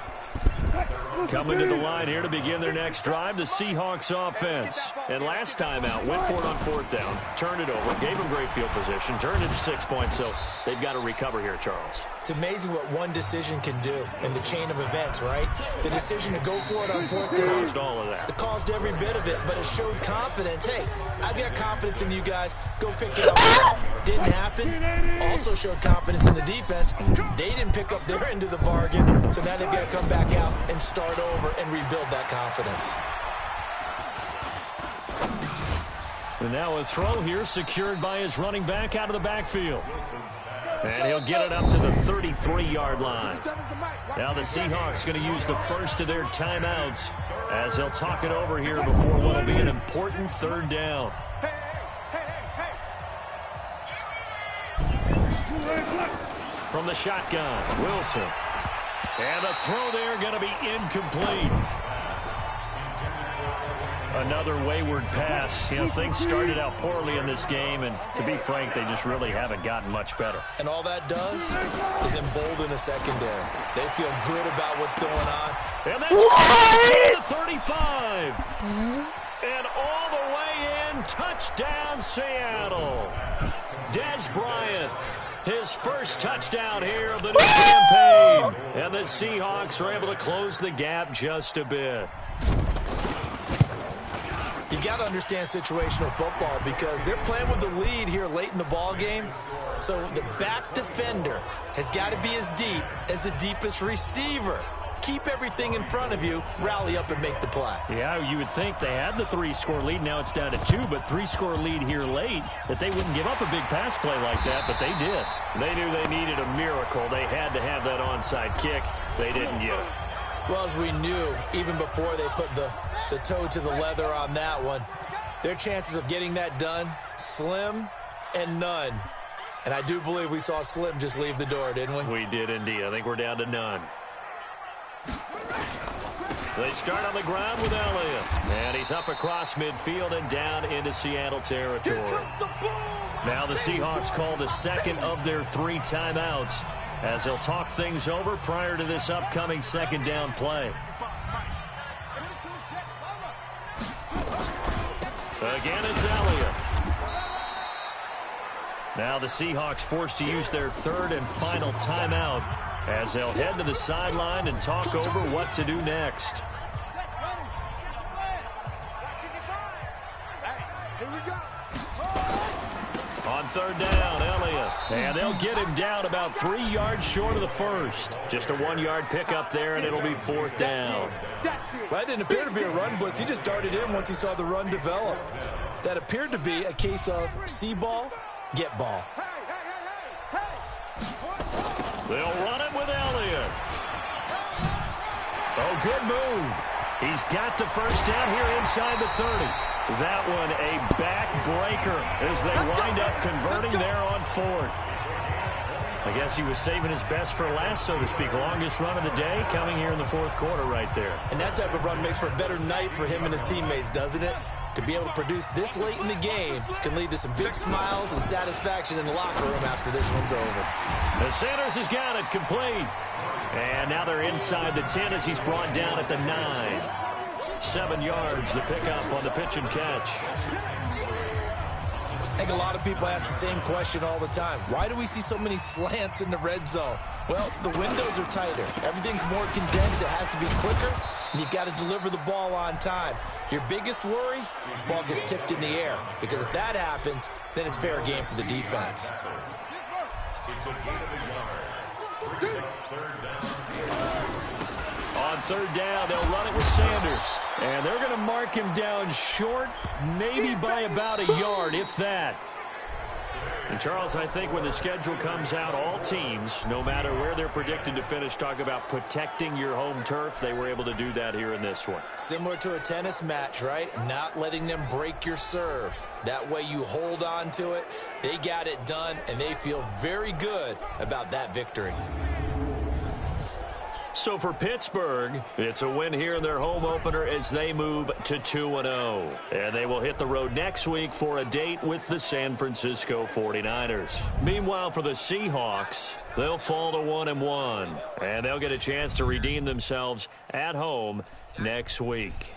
Coming to the line here to begin their next drive, the Seahawks offense. And last time out, went for it on 4th down, turned it over, gave them great field position, turned it to 6 points, so they've got to recover here, Charles. It's amazing what one decision can do in the chain of events, right? The decision to go for it on 4th down. Caused all of that. It caused every bit of it, but it showed confidence. Hey, I've got confidence in you guys. Go pick it up. Didn't happen. Also showed confidence in the defense. They didn't pick up their end of the bargain, so now they've got to come back out and start over and rebuild that confidence. And now a throw here secured by his running back out of the backfield. And he'll get it up to the 33-yard line. Now the Seahawks going to use the first of their timeouts as they'll talk it over here before what will be an important third down. From the shotgun, Wilson. And the throw there going to be incomplete. Another wayward pass. You know, things started out poorly in this game, and to be frank, they just really haven't gotten much better. And all that does is embolden a secondary. They feel good about what's going on. And that's to the 35. And all the way in, touchdown Seattle. Dez Bryant, his first touchdown here of the new campaign. And the Seahawks are able to close the gap just a bit. You got to understand situational football because they're playing with the lead here late in the ball game. So the back defender has got to be as deep as the deepest receiver. Keep everything in front of you, rally up and make the play. Yeah, you would think they had the 3-score lead. Now it's down to 2, but 3-score lead here late, that they wouldn't give up a big pass play like that, but they did. They knew they needed a miracle. They had to have that onside kick. They didn't get it. Well, as we knew, even before they put the toe to the leather on that one, their chances of getting that done, slim and none. And I do believe we saw Slim just leave the door, didn't we? We did indeed. I think we're down to none. They start on the ground with Elliott. And he's up across midfield and down into Seattle territory. Now the Seahawks call the second of their 3 timeouts as they'll talk things over prior to this upcoming second down play. Again, it's Elliott. Now the Seahawks forced to use their 3rd and final timeout as they'll head to the sideline and talk over what to do next. On 3rd down, Elliott. And they'll get him down about 3 yards short of the first. Just a 1-yard pickup there, and it'll be 4th down. Well, that didn't appear to be a run blitz. He just darted in once he saw the run develop. That appeared to be a case of see ball, get ball. They'll run it with Elliott. Oh, good move. He's got the first down here inside the 30. That one a backbreaker as they wind up converting there on 4th. I guess he was saving his best for last, so to speak. Longest run of the day coming here in the 4th quarter right there. And that type of run makes for a better night for him and his teammates, doesn't it? To be able to produce this late in the game can lead to some big smiles and satisfaction in the locker room after this one's over. The Sanders has got it complete. And now they're inside the 10 as he's brought down at the 9. 7 yards, the pickup on the pitch and catch. I think a lot of people ask the same question all the time. Why do we see so many slants in the red zone? Well, the windows are tighter. Everything's more condensed. It has to be quicker, and you've got to deliver the ball on time. Your biggest worry, ball gets tipped in the air, because if that happens, then it's fair game for the defense. It's a gain of a yard. On 3rd down, they'll run it with Sanders. And they're going to mark him down short, maybe by about a yard, if that. And, Charles, I think when the schedule comes out, all teams, no matter where they're predicted to finish, talk about protecting your home turf. They were able to do that here in this one. Similar to a tennis match, right? Not letting them break your serve. That way you hold on to it. They got it done, and they feel very good about that victory. So for Pittsburgh, it's a win here in their home opener as they move to 2-0. And they will hit the road next week for a date with the San Francisco 49ers. Meanwhile, for the Seahawks, they'll fall to 1-1. And they'll get a chance to redeem themselves at home next week.